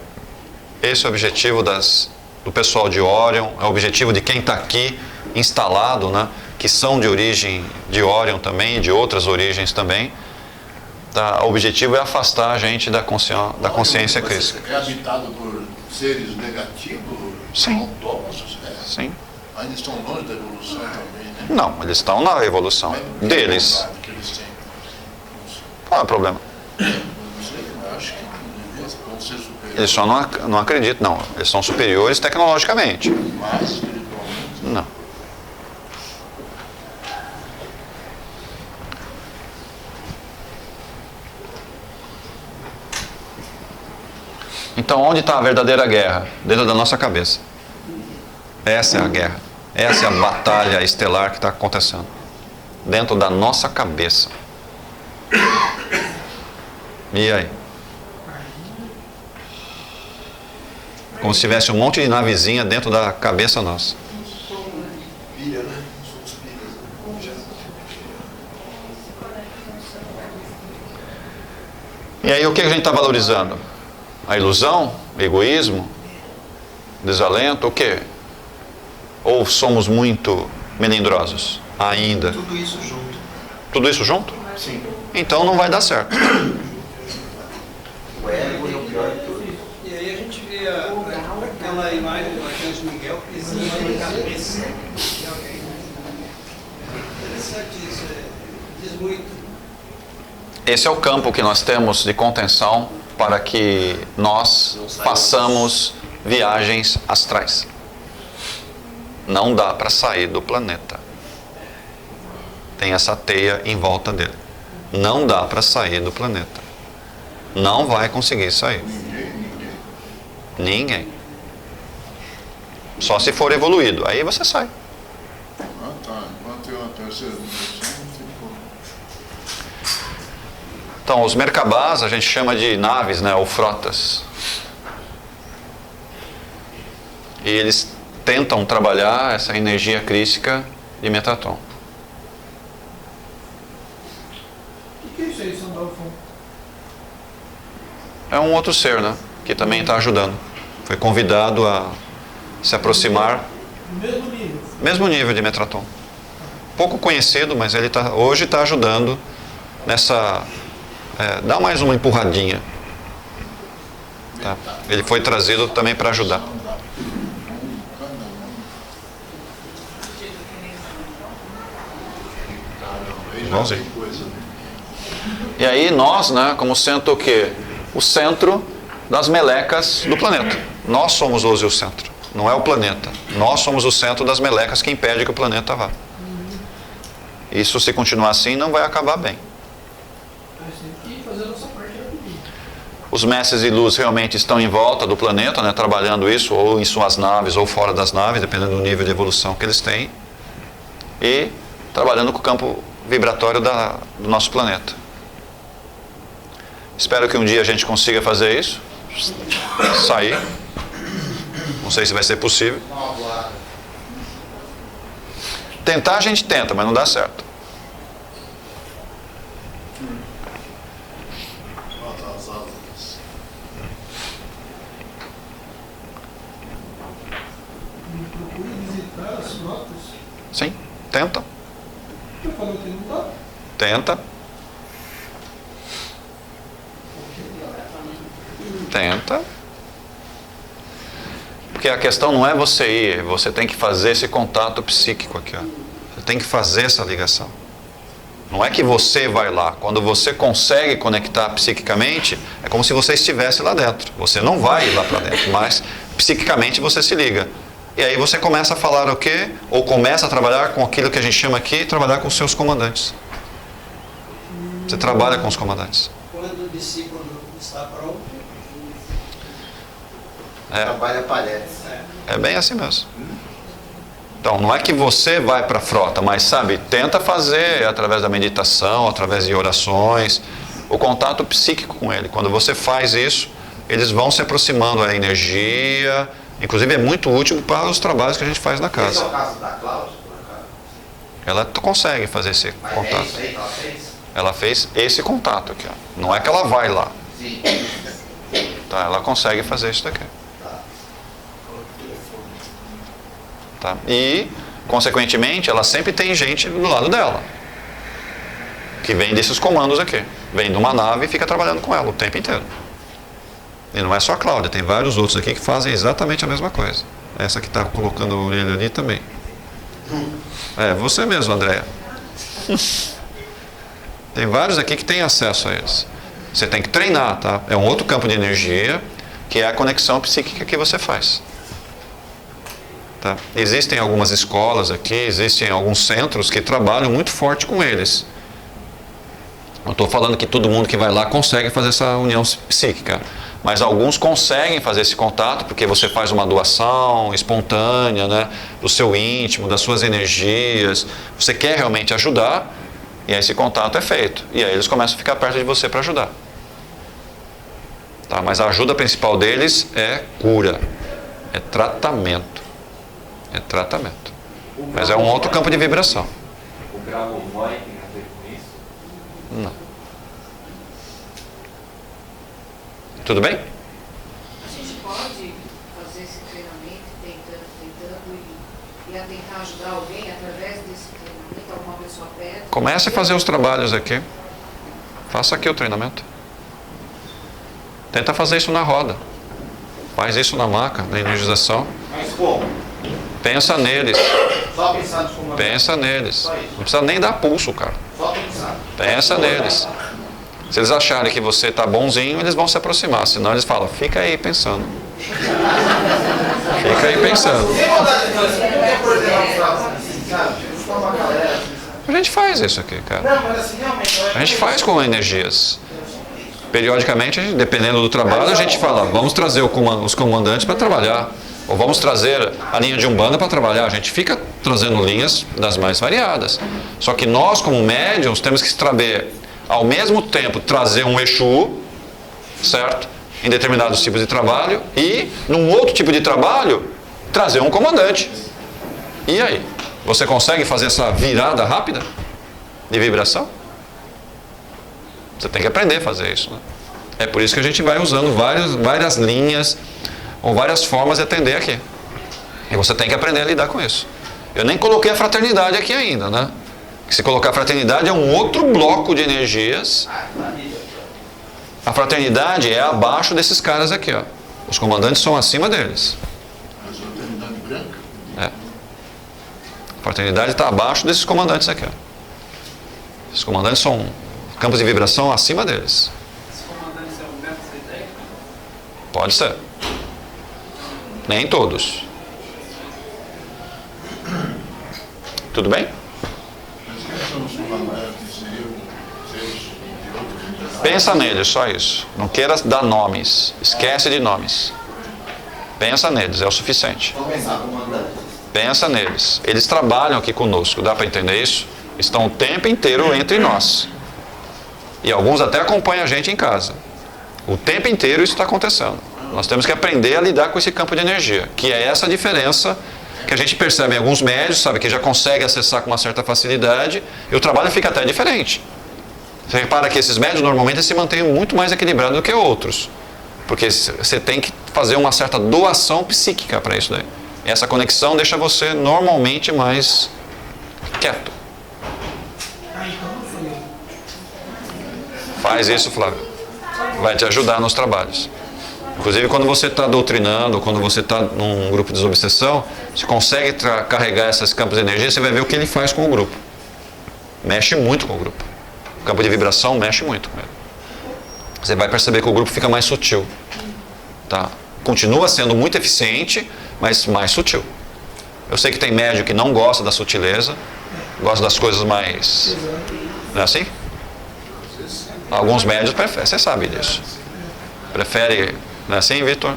Esse é o objetivo do pessoal de Orion, é o objetivo de quem está aqui instalado, né? Que são de origem de Orion também, de outras origens também. Tá? O objetivo é afastar a gente da consciência crística. É habitado por seres negativos? Sim. Maldosos, né? Sim. Ainda estão longe da evolução também, né? Não, eles estão na evolução deles. Que eles têm. Qual é o problema? Não sei, eu acho que vão ser superiores. Eles só não acreditam, não. Eles são superiores tecnologicamente. Mas espiritualmente. Não. Então, onde está a verdadeira guerra? Dentro da nossa cabeça. Essa é a guerra. Essa é a batalha estelar que está acontecendo. Dentro da nossa cabeça. E aí? Como se tivesse um monte de navezinha dentro da cabeça nossa. Pilha, né? Somos pilhas. E aí o que a gente está valorizando? A ilusão? O egoísmo? Desalento? O quê? Ou somos muito melindrosos ainda? Tudo isso junto. Tudo isso junto? Sim. Então não vai dar certo. O ego é o pior de tudo. E aí a gente vê aquela imagem do Arcanjo Miguel pisando na cabeça de alguém. Interessante isso, diz muito. Esse é o campo que nós temos de contenção para que nós façamos viagens astrais. Não dá para sair do planeta. Tem essa teia em volta dele. Não dá para sair do planeta. Não vai conseguir sair. Ninguém. Só se for evoluído. Aí você sai. Ah, tá. Enquanto tem uma terceira dimensão, ficou. Então, os Merkabahs a gente chama de naves, né, ou frotas. E eles tentam trabalhar essa energia crística de Metatron. O que é isso aí, Sandalfo? É um outro ser, né? Que também está ajudando. Foi convidado a se aproximar. Mesmo nível. Mesmo nível de Metatron. Pouco conhecido, mas ele hoje está ajudando nessa... dá mais uma empurradinha. Tá? Ele foi trazido também para ajudar. Igualzinho. E aí nós, né, como centro o quê? O centro das melecas do planeta. Nós somos hoje o centro, não é o planeta. Nós somos o centro das melecas que impede que o planeta vá. Isso, se continuar assim, não vai acabar bem. Os mestres de luz realmente estão em volta do planeta, né, trabalhando isso, ou em suas naves, ou fora das naves, dependendo do nível de evolução que eles têm. E trabalhando com o campo vibratório do nosso planeta. Espero que um dia a gente consiga fazer isso. Sair. Não sei se vai ser possível. Tentar a gente tenta, mas não dá certo. Sim, tenta. Tenta. Tenta. Porque a questão não é você ir, você tem que fazer esse contato psíquico aqui, ó. Você tem que fazer essa ligação. Não é que você vai lá. Quando você consegue conectar psiquicamente, é como se você estivesse lá dentro. Você não vai lá para dentro, mas psiquicamente você se liga. E aí você começa a falar o quê? Ou começa a trabalhar com aquilo que a gente chama aqui, trabalhar com os seus comandantes. Você trabalha com os comandantes. Quando o discípulo está pronto, trabalho aparece. É bem assim mesmo. Então, não é que você vai para a frota, mas sabe, tenta fazer através da meditação, através de orações, o contato psíquico com ele. Quando você faz isso, eles vão se aproximando da energia. Inclusive é muito útil para os trabalhos que a gente faz na casa. Esse é o caso da Cláudia, por acaso? Ela consegue fazer esse contato. É isso aí que ela fez? Ela fez esse contato aqui, ó. Não é que ela vai lá. Sim. Tá, ela consegue fazer isso daqui. Tá? E, consequentemente, ela sempre tem gente do lado dela. Que vem desses comandos aqui. Vem de uma nave e fica trabalhando com ela o tempo inteiro. E não é só a Cláudia, tem vários outros aqui que fazem exatamente a mesma coisa. Essa que está colocando a orelha ali também. É, você mesmo, Andréia. Tem vários aqui que têm acesso a eles. Você tem que treinar, tá? É um outro campo de energia, que é a conexão psíquica que você faz. Tá? Existem algumas escolas aqui, existem alguns centros que trabalham muito forte com eles. Não estou falando que todo mundo que vai lá consegue fazer essa união psíquica. Mas alguns conseguem fazer esse contato porque você faz uma doação espontânea, né, do seu íntimo, das suas energias. Você quer realmente ajudar e aí esse contato é feito. E aí eles começam a ficar perto de você para ajudar. Tá? Mas a ajuda principal deles é cura, é tratamento. É tratamento. Mas é um outro campo de vibração. O grau Voi tem a ver com isso? Não. Tudo bem? A gente pode fazer esse treinamento tentando e a tentar ajudar alguém através desse treinamento, alguma pessoa perto. Comece a fazer os trabalhos aqui. Faça aqui o treinamento. Tenta fazer isso na roda. Faz isso na maca, na energização. Mas como? Pensa neles. Só pensar nos comandantes. Pensa neles. Não precisa nem dar pulso, cara. Só pensar. Pensa neles. Se eles acharem que você está bonzinho, eles vão se aproximar. Senão eles falam, fica aí pensando. Fica aí pensando. A gente faz isso aqui, cara. A gente faz com energias. Periodicamente, dependendo do trabalho, a gente fala, vamos trazer os comandantes para trabalhar. Ou vamos trazer a linha de Umbanda para trabalhar. A gente fica trazendo linhas das mais variadas. Só que nós, como médiums, temos que saber, ao mesmo tempo, trazer um Exu, certo? Em determinados tipos de trabalho. E, num outro tipo de trabalho, trazer um comandante. E aí? Você consegue fazer essa virada rápida de vibração? Você tem que aprender a fazer isso, né? É por isso que a gente vai usando várias linhas ou várias formas de atender aqui. E você tem que aprender a lidar com isso. Eu nem coloquei a fraternidade aqui ainda, né? Se colocar a fraternidade é um outro bloco de energias. A fraternidade é abaixo desses caras aqui, ó. Os comandantes são acima deles. Mas a fraternidade branca? É. A fraternidade está abaixo desses comandantes aqui, ó. Esses comandantes são campos de vibração acima deles. Esses comandantes são metafísicos? Pode ser. Nem todos. Tudo bem? Mas quem são os comandantes? Seriam seres de outros? Pensa neles, só isso. Não queira dar nomes. Esquece de nomes. Pensa neles, é o suficiente. Pensa neles. Eles trabalham aqui conosco, dá para entender isso? Estão o tempo inteiro entre nós. E alguns até acompanham a gente em casa. O tempo inteiro isso está acontecendo. Nós temos que aprender a lidar com esse campo de energia, que é essa diferença que a gente percebe em alguns médios, sabe, que já consegue acessar com uma certa facilidade, e o trabalho fica até diferente. Você repara que esses médios normalmente se mantêm muito mais equilibrados do que outros, porque você tem que fazer uma certa doação psíquica para isso daí. E essa conexão deixa você normalmente mais quieto. Faz isso, Flávio. Vai te ajudar nos trabalhos. Inclusive, quando você está doutrinando, quando você está num grupo de desobsessão, você consegue carregar esses campos de energia, você vai ver o que ele faz com o grupo. Mexe muito com o grupo. O campo de vibração mexe muito com ele. Você vai perceber que o grupo fica mais sutil. Tá? Continua sendo muito eficiente, mas mais sutil. Eu sei que tem médium que não gosta da sutileza, gosta das coisas mais... Não é assim? Alguns médios preferem, você sabe disso. Prefere... Não é assim, Vitor?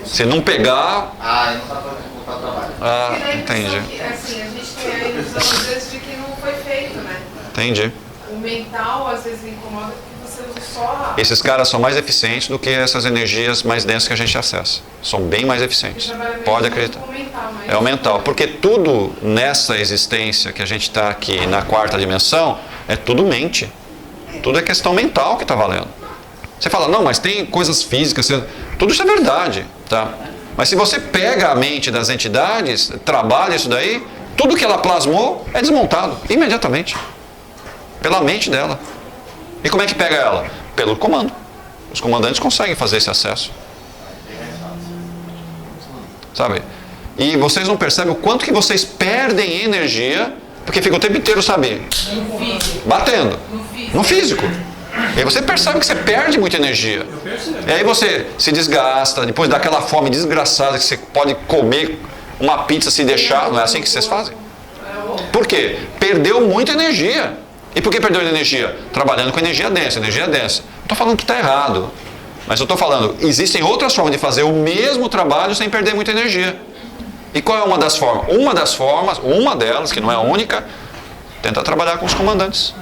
Se não pegar... Ah, não dá para trabalho. Ah, entendi. Assim, a gente tem a ilusão, às vezes, de que não foi feito, né? Entendi. O mental, às vezes, incomoda porque você usa só... Esses caras são mais eficientes do que essas energias mais densas que a gente acessa. São bem mais eficientes. Pode acreditar. É o mental. Porque tudo nessa existência que a gente está aqui na quarta dimensão, é tudo mente. Tudo é questão mental que está valendo. Você fala, não, mas tem coisas físicas, tudo isso é verdade, tá? Mas se você pega a mente das entidades, trabalha isso daí, tudo que ela plasmou é desmontado, imediatamente. Pela mente dela. E como é que pega ela? Pelo comando. Os comandantes conseguem fazer esse acesso. Sabe? E vocês não percebem o quanto que vocês perdem energia, porque fica o tempo inteiro, sabe? Batendo. No físico. E aí você percebe que você perde muita energia. E aí você se desgasta, depois dá aquela fome desgraçada que você pode comer uma pizza se deixar. Não é assim que vocês fazem? Por quê? Perdeu muita energia. E por que perdeu energia? Trabalhando com energia densa, energia densa. Não estou falando que está errado. Mas eu estou falando, existem outras formas de fazer o mesmo trabalho sem perder muita energia. E qual é uma das formas? Uma delas, que não é a única, tentar trabalhar com os comandantes.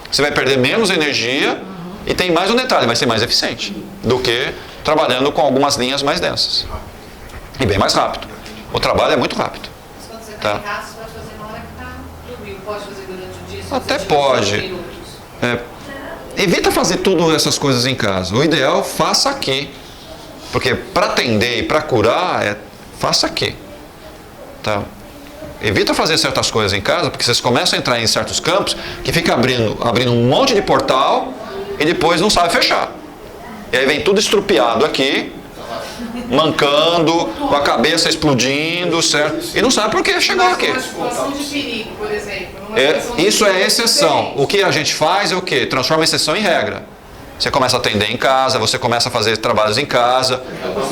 Você vai perder menos energia e tem mais um detalhe, vai ser mais eficiente do que trabalhando com algumas linhas mais densas. E bem mais rápido. O trabalho é muito rápido. Mas quando você Tá? está em casa, você vai fazer na hora que está dormindo. Pode fazer durante o dia? Até pode. Evita fazer tudo essas coisas em casa. O ideal, faça aqui. Porque para atender e para curar, faça aqui. Tá? Evita fazer certas coisas em casa, porque vocês começam a entrar em certos campos que fica abrindo um monte de portal e depois não sabe fechar. E aí vem tudo estrupiado aqui, mancando, com a cabeça explodindo, certo? E não sabe por que chegou aqui. Uma situação de perigo, por exemplo. Isso é exceção. O que a gente faz é o quê? Transforma a exceção em regra. Você começa a atender em casa, você começa a fazer trabalhos em casa.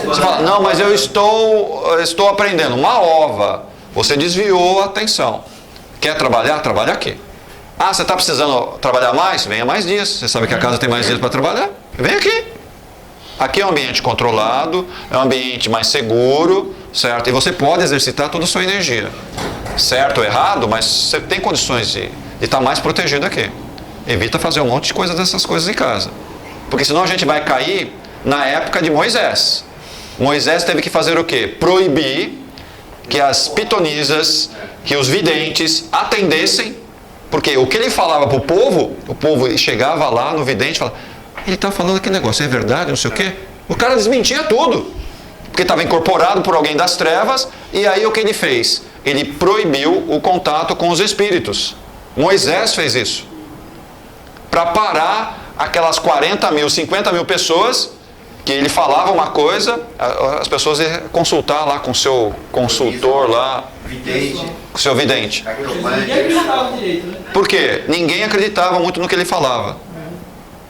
Você fala, não, mas eu estou aprendendo. Uma ova. Você desviou a atenção. Quer trabalhar? Trabalha aqui. Ah, você está precisando trabalhar mais? Venha mais dias. Você sabe que a casa tem mais dias para trabalhar? Vem aqui. Aqui é um ambiente controlado, é um ambiente mais seguro, certo? E você pode exercitar toda a sua energia. Certo ou errado, mas você tem condições de estar mais protegido aqui. Evita fazer um monte de coisas dessas coisas em casa. Porque senão a gente vai cair na época de Moisés. Moisés teve que fazer o quê? Proibir que as pitonisas, que os videntes atendessem, porque o que ele falava para o povo chegava lá no vidente e falava, ele está falando aquele negócio, é verdade, não sei o quê. O cara desmentia tudo, porque estava incorporado por alguém das trevas, e aí o que ele fez? Ele proibiu o contato com os espíritos. Moisés fez isso, para parar aquelas 40 mil, 50 mil pessoas, que ele falava uma coisa, as pessoas iam consultar lá com o seu consultor lá, com o seu vidente. Ninguém acreditava direito, né? Por quê? Ninguém acreditava muito no que ele falava.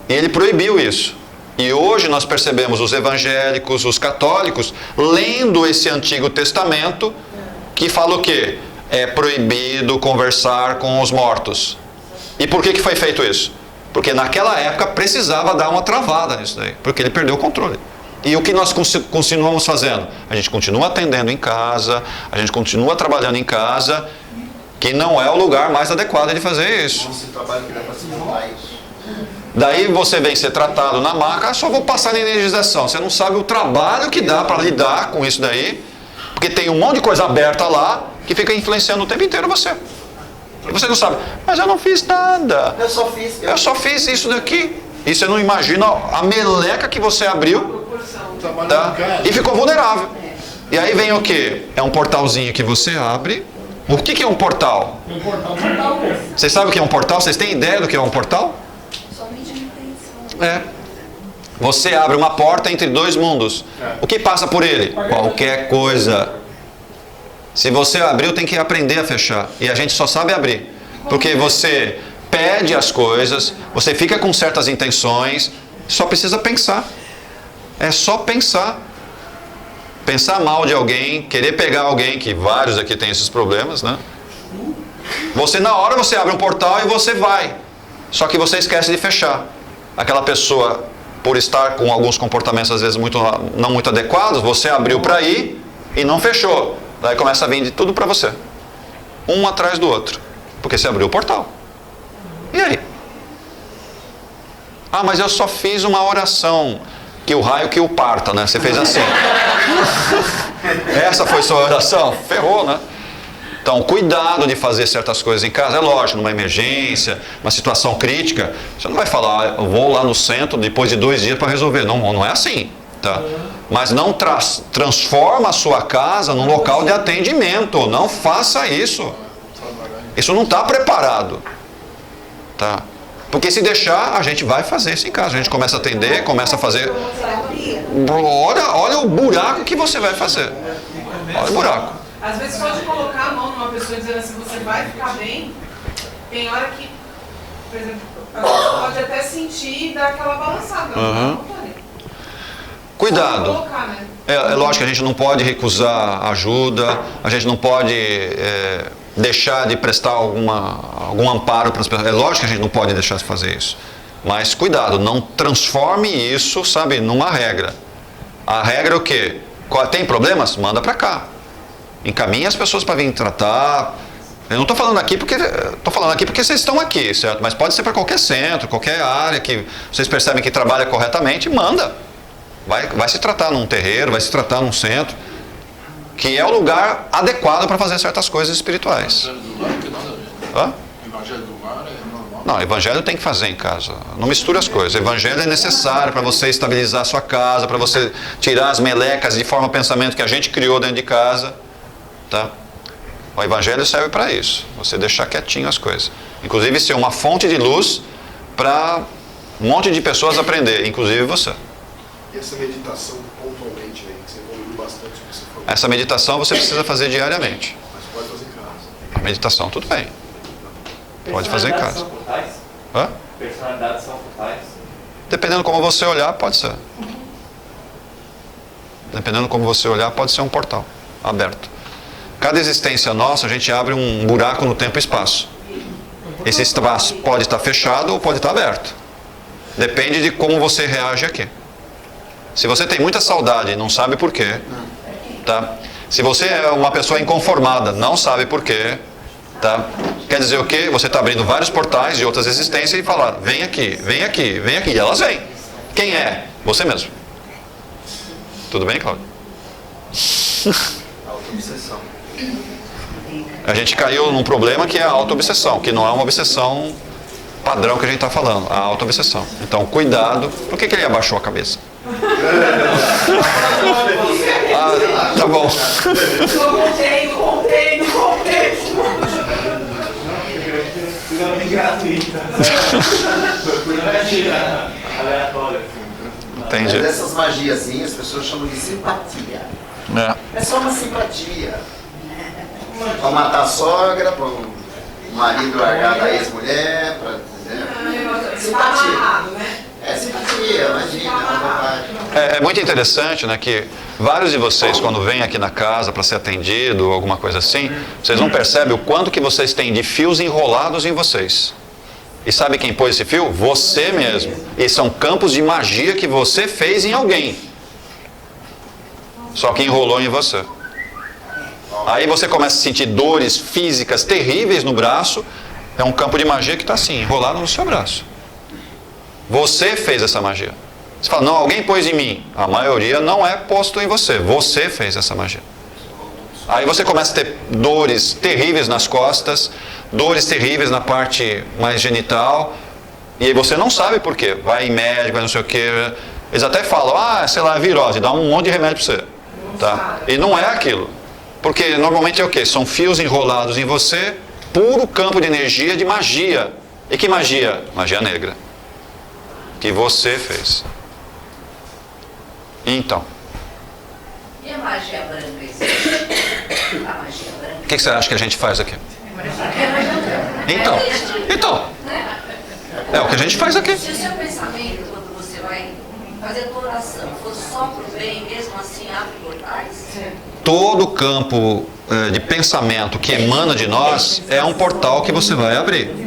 E ele proibiu isso. E hoje nós percebemos os evangélicos, os católicos, lendo esse Antigo Testamento, que fala o quê? É proibido conversar com os mortos. E por que foi feito isso? Porque naquela época precisava dar uma travada nisso daí, porque ele perdeu o controle. E o que nós continuamos fazendo? A gente continua atendendo em casa, a gente continua trabalhando em casa, que não é o lugar mais adequado de fazer isso. Daí você vem ser tratado na maca, só vou passar na energização. Você não sabe o trabalho que dá para lidar com isso daí, porque tem um monte de coisa aberta lá, que fica influenciando o tempo inteiro você. E você não sabe, mas eu não fiz nada. Eu só fiz isso daqui. E você não imagina a meleca que você abriu, tá? E ficou vulnerável. E aí vem o quê? É um portalzinho que você abre. O que é um portal? Um portal. Vocês sabem o que é um portal? Vocês têm ideia do que é um portal? É. Você abre uma porta entre dois mundos. O que passa por ele? Qualquer coisa. Se você abriu, tem que aprender a fechar. E a gente só sabe abrir. Porque você pede as coisas, você fica com certas intenções, só precisa pensar. É só pensar. Pensar mal de alguém, querer pegar alguém, que vários aqui têm esses problemas, né? Você, na hora, você abre um portal e você vai. Só que você esquece de fechar. Aquela pessoa, por estar com alguns comportamentos, às vezes, não muito adequados, você abriu para ir e não fechou. Daí começa a vir de tudo para você. Um atrás do outro. Porque você abriu o portal. E aí? Ah, mas eu só fiz uma oração. Que o raio que o parta, né? Você fez assim. Essa foi sua oração? Ferrou, né? Então, cuidado de fazer certas coisas em casa. É lógico, numa emergência, uma situação crítica, você não vai falar, eu vou lá no centro depois de 2 dias para resolver. Não é assim. Tá? Mas não transforma a sua casa num local de atendimento. Não faça isso. Isso não está preparado. Tá? Porque se deixar, a gente vai fazer isso em casa. A gente começa a atender, começa a fazer. Olha o buraco que você vai fazer. Olha o buraco. Às vezes só de colocar a mão numa pessoa dizendo assim, você vai ficar bem, tem hora que, por exemplo, a pessoa pode até sentir e dar aquela balançada. Uhum. Cuidado. Colocar, né? É lógico que a gente não pode recusar ajuda, a gente não pode deixar de prestar algum amparo para as pessoas. É lógico que a gente não pode deixar de fazer isso. Mas cuidado, não transforme isso, sabe, numa regra. A regra é o quê? Tem problemas? Manda para cá. Encaminhe as pessoas para vir tratar. Eu não estou falando aqui porque vocês estão aqui, certo? Mas pode ser para qualquer centro, qualquer área que vocês percebem que trabalha corretamente, manda. Vai se tratar num terreiro, vai se tratar num centro, que é o lugar adequado para fazer certas coisas espirituais. Hã? Evangelho do lar é normal? Não, evangelho tem que fazer em casa. Não misture as coisas. Evangelho é necessário para você estabilizar a sua casa, para você tirar as melecas de forma pensamento que a gente criou dentro de casa. Tá? O evangelho serve para isso. Você deixar quietinho as coisas. Inclusive ser uma fonte de luz para um monte de pessoas aprender, inclusive você. E essa meditação pontualmente aí, que você evoluiu bastante o que você falou. Essa meditação você precisa fazer diariamente. Mas pode fazer em casa. Meditação, tudo bem. Pode fazer em casa. São portais? Hã? Personalidades são portais? Dependendo como você olhar, pode ser. Dependendo como você olhar, pode ser um portal aberto. Cada existência nossa, a gente abre um buraco no tempo e espaço. Esse espaço pode estar fechado ou pode estar aberto. Depende de como você reage aqui. Se você tem muita saudade e não sabe por quê, tá? Se você é uma pessoa inconformada, não sabe por quê, tá? Quer dizer o quê? Você está abrindo vários portais de outras existências e falar, vem aqui, vem aqui, vem aqui. E elas vêm. Quem é? Você mesmo. Tudo bem, Cláudio? Auto-obsessão. A gente caiu num problema que é a auto-obsessão, que não é uma obsessão padrão que a gente está falando, a auto-obsessão. Então, cuidado. Por que ele abaixou a cabeça? Ah, tá bom. Contei. Gratuita. Aleatória. Entendi. Mas essas magiazinhas, as pessoas chamam de simpatia. É só uma simpatia. Pra matar a sogra, para o marido largar da ex-mulher, simpatia. É simpatia, imagina, é muito interessante, né, que vários de vocês, quando vêm aqui na casa para ser atendido, alguma coisa assim, vocês não percebem o quanto que vocês têm de fios enrolados em vocês. E sabe quem pôs esse fio? Você mesmo. E são campos de magia que você fez em alguém. Só que enrolou em você. Aí você começa a sentir dores físicas terríveis no braço. É um campo de magia que está assim, enrolado no seu braço. Você fez essa magia. Você fala, não, alguém pôs em mim. A maioria não é posto em você. Você fez essa magia. Aí você começa a ter dores terríveis nas costas, dores terríveis na parte mais genital, e aí você não sabe por quê. Vai em médico, vai não sei o quê. Eles até falam, sei lá, virose, dá um monte de remédio para você. Tá? E não é aquilo. Porque normalmente é o quê? São fios enrolados em você, puro campo de energia de magia. E que magia? Magia negra. Que você fez. Então. E a magia branca existe? A magia branca. O que você acha que a gente faz aqui? Então. É o que a gente faz aqui. Se o seu pensamento, quando você vai fazer a tua oração, for só para o bem, mesmo assim abre portais? Todo campo de pensamento que emana de nós é um portal que você vai abrir.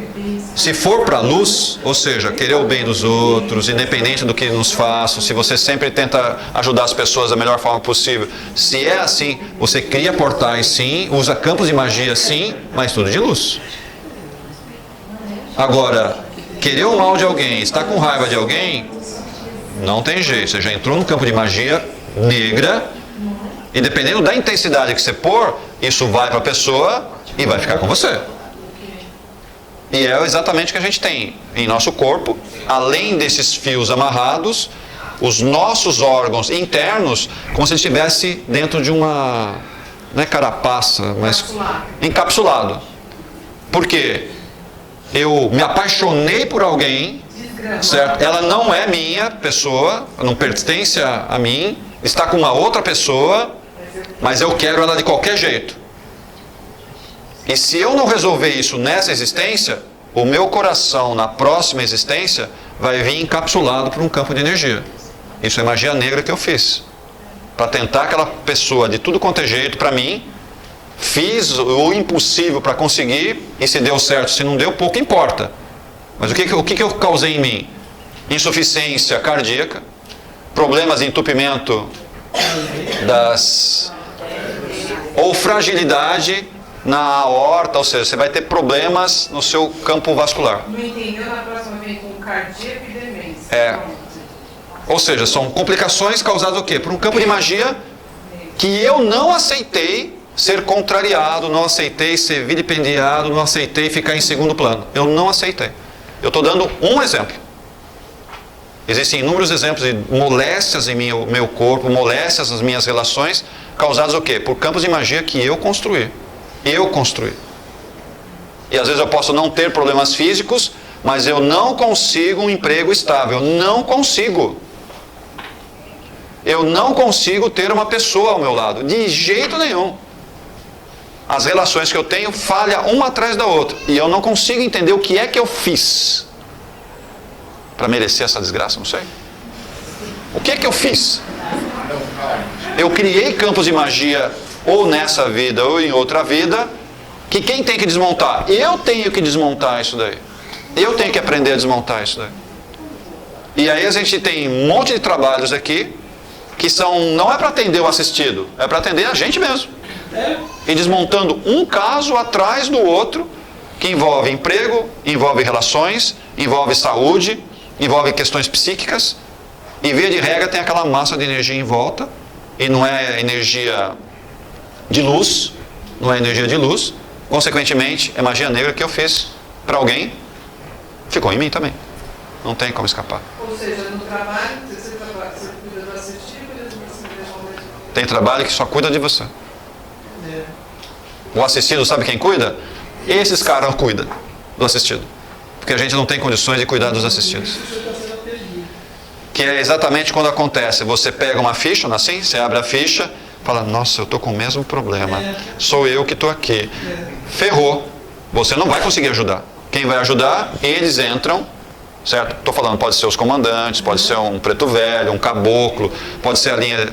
Se for para a luz, ou seja, querer o bem dos outros, independente do que nos façam, se você sempre tenta ajudar as pessoas da melhor forma possível, se é assim, você cria portais sim, usa campos de magia sim, mas tudo de luz. Agora, querer o mal de alguém, estar com raiva de alguém, não tem jeito, você já entrou no campo de magia negra, e dependendo da intensidade que você pôr, isso vai para a pessoa e vai ficar com você. E é exatamente o que a gente tem em nosso corpo, além desses fios amarrados, os nossos órgãos internos, como se estivesse dentro de uma, não é carapaça, mas encapsulado. Por quê? Eu me apaixonei por alguém, certo? Ela não é minha pessoa, não pertence a mim, está com uma outra pessoa, mas eu quero ela de qualquer jeito. E se eu não resolver isso nessa existência, o meu coração na próxima existência vai vir encapsulado por um campo de energia. Isso é magia negra que eu fiz. Para tentar aquela pessoa de tudo quanto é jeito para mim, fiz o impossível para conseguir, e se deu certo, se não deu, pouco importa. Mas o que eu causei em mim? Insuficiência cardíaca, problemas de entupimento ou fragilidade na aorta, ou seja, você vai ter problemas no seu campo vascular. Não entendeu, na próxima vez com cardíaco e demência. Ou seja, são complicações causadas o quê? Por um campo de magia que eu não aceitei ser contrariado, não aceitei ser vilipendiado, não aceitei ficar em segundo plano. Eu não aceitei. Eu estou dando um exemplo. Existem inúmeros exemplos de moléstias em meu corpo, moléstias nas minhas relações, causadas o quê? Por campos de magia que eu construí. E às vezes eu posso não ter problemas físicos, mas eu não consigo um emprego estável. Não consigo. Eu não consigo ter uma pessoa ao meu lado. De jeito nenhum. As relações que eu tenho falham uma atrás da outra. E eu não consigo entender o que é que eu fiz para merecer essa desgraça. Não sei. O que é que eu fiz? Eu criei campos de magia ou nessa vida ou em outra vida, que quem tem que desmontar? Eu tenho que desmontar isso daí. Eu tenho que aprender a desmontar isso daí. E aí a gente tem um monte de trabalhos aqui, que não é para atender o assistido, é para atender a gente mesmo. E desmontando um caso atrás do outro, que envolve emprego, envolve relações, envolve saúde, envolve questões psíquicas, e via de regra tem aquela massa de energia em volta, e não é energia de luz, não é energia de luz, consequentemente, é magia negra que eu fiz para alguém, ficou em mim também. Não tem como escapar. Ou seja, no trabalho, você cuida do assistido e cuida de você mesmo. Tem trabalho que só cuida de você. O assistido, sabe quem cuida? Esses caras cuidam do assistido. Porque a gente não tem condições de cuidar dos assistidos. Que é exatamente quando acontece. Você pega uma ficha, assim, você abre a ficha, fala, nossa, eu estou com o mesmo problema. Sou eu que estou aqui. Ferrou. Você não vai conseguir ajudar. Quem vai ajudar? Eles entram, certo? Estou falando, pode ser os comandantes, pode ser um preto velho, um caboclo, pode ser a linha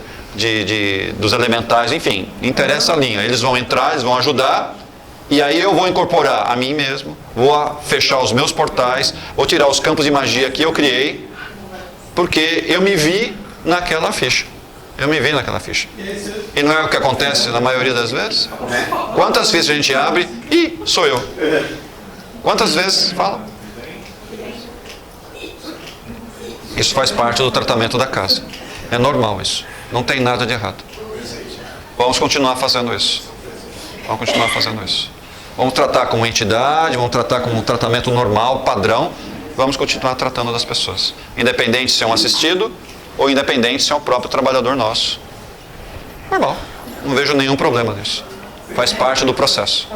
dos elementais, enfim, interessa a linha. Eles vão entrar, eles vão ajudar, e aí eu vou incorporar a mim mesmo, vou fechar os meus portais, vou tirar os campos de magia que eu criei, porque eu me vi naquela ficha. Eu me vi naquela ficha. E não é o que acontece na maioria das vezes? Quantas fichas a gente abre e sou eu? Quantas vezes fala? Isso faz parte do tratamento da casa. É normal isso. Não tem nada de errado. Vamos continuar fazendo isso. Vamos continuar fazendo isso. Vamos tratar como entidade, vamos tratar como um tratamento normal, padrão. Vamos continuar tratando das pessoas. Independente se é um assistido ou independente se é o próprio trabalhador nosso. Normal. Não vejo nenhum problema nisso. Faz parte do processo.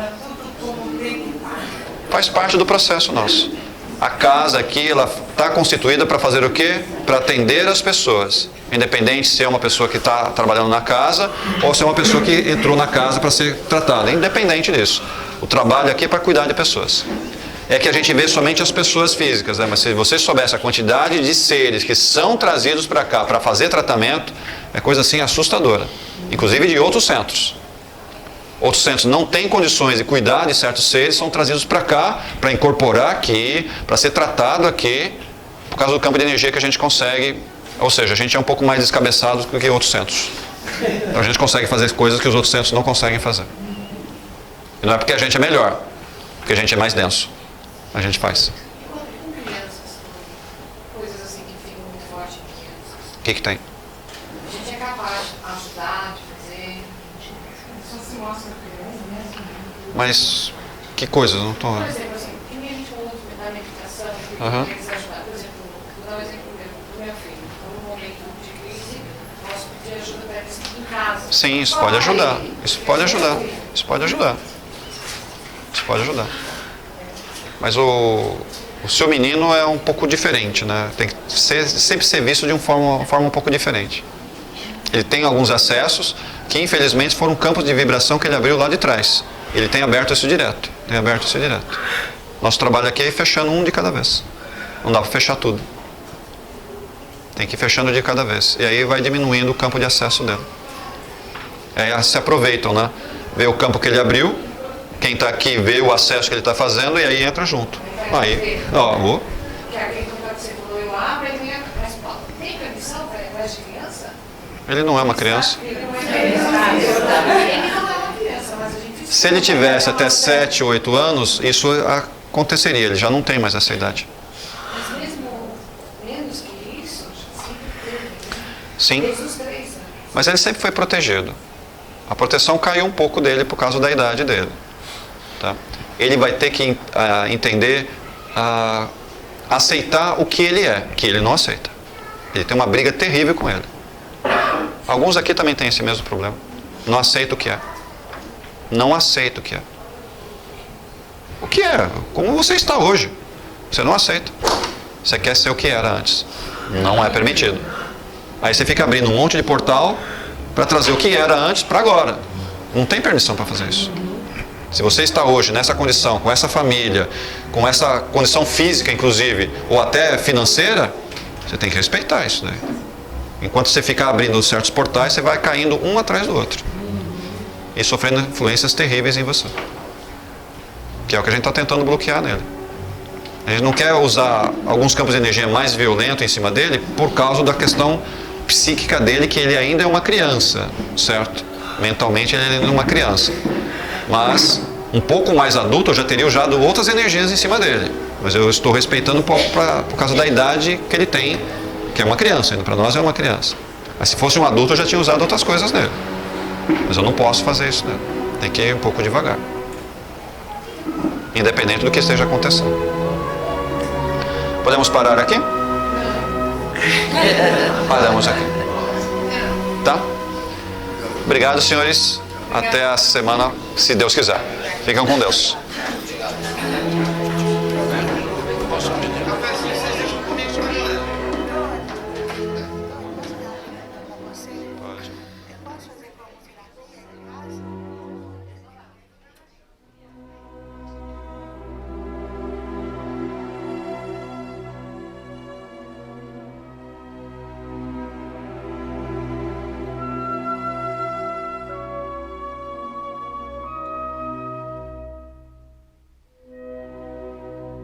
Faz parte do processo nosso. A casa aqui, ela está constituída para fazer o quê? Para atender as pessoas. Independente se é uma pessoa que está trabalhando na casa ou se é uma pessoa que entrou na casa para ser tratada. Independente disso. O trabalho aqui é para cuidar de pessoas. É que a gente vê somente as pessoas físicas, né? Mas se você soubesse a quantidade de seres que são trazidos para cá para fazer tratamento, é coisa assim assustadora. Inclusive de outros centros. Outros centros não têm condições de cuidar de certos seres, são trazidos para cá, para incorporar aqui, para ser tratado aqui, por causa do campo de energia que a gente consegue. Ou seja, a gente é um pouco mais descabeçado do que outros centros. Então a gente consegue fazer coisas que os outros centros não conseguem fazer. E não é porque a gente é melhor, porque a gente é mais denso. A gente faz. Com crianças, coisas assim que ficam muito fortes em crianças. O que tem? A gente é capaz de ajudar, de fazer. Só se mostra criança mesmo. Mas que coisas? Não estou. Por exemplo, assim, tem gente falando da meditação, que eles ajudam. Por exemplo, vou dar um exemplo do meu filho. Estou num momento de crise, posso pedir ajuda para eles em casa. Sim, isso pode ajudar. Isso pode ajudar. Isso pode ajudar. Isso pode ajudar. Mas o seu menino é um pouco diferente, né? Tem que sempre ser visto de uma forma um pouco diferente. Ele tem alguns acessos que, infelizmente, foram campos de vibração que ele abriu lá de trás. Ele tem aberto isso direto. Nosso trabalho aqui é ir fechando um de cada vez. Não dá para fechar tudo. Tem que ir fechando de cada vez. E aí vai diminuindo o campo de acesso dele. Aí se aproveitam, né? Vê o campo que ele abriu. Quem está aqui vê o acesso que ele está fazendo e aí entra junto. Aí, ó, Que aquele que você falou, eu abro, ele vem atrás. Tem permissão para as crianças? Ele não é uma criança. Ele não é uma criança, mas a gente... Se ele tivesse até 7, 8 anos, isso aconteceria. Ele já não tem mais essa idade. Mas mesmo menos que isso, Sim. desde os 3 anos. Mas ele sempre foi protegido. A proteção caiu um pouco dele por causa da idade dele. Tá? Ele vai ter que entender, aceitar o que ele é, que ele não aceita. Ele tem uma briga terrível com ele. Alguns aqui também têm esse mesmo problema. Não aceita o que é. Não aceita o que é. O que é? Como você está hoje. Você não aceita. Você quer ser o que era antes. Não é permitido. Aí você fica abrindo um monte de portal para trazer o que era antes para agora. Não tem permissão para fazer isso. Se você está hoje nessa condição, com essa família, com essa condição física inclusive, ou até financeira, você tem que respeitar isso daí. Enquanto você ficar abrindo certos portais, você vai caindo um atrás do outro. E sofrendo influências terríveis em você. Que é o que a gente está tentando bloquear nele. A gente não quer usar alguns campos de energia mais violentos em cima dele por causa da questão psíquica dele, que ele ainda é uma criança, certo? Mentalmente ele ainda é uma criança. Mas, um pouco mais adulto, eu já teria usado outras energias em cima dele. Mas eu estou respeitando por causa da idade que ele tem, que é uma criança ainda. Para nós é uma criança. Mas se fosse um adulto, eu já tinha usado outras coisas nele. Mas eu não posso fazer isso, né? Tem que ir um pouco devagar. Independente do que esteja acontecendo. Podemos parar aqui? Paramos aqui. Tá? Obrigado, senhores. Até a semana, se Deus quiser. Fiquem com Deus.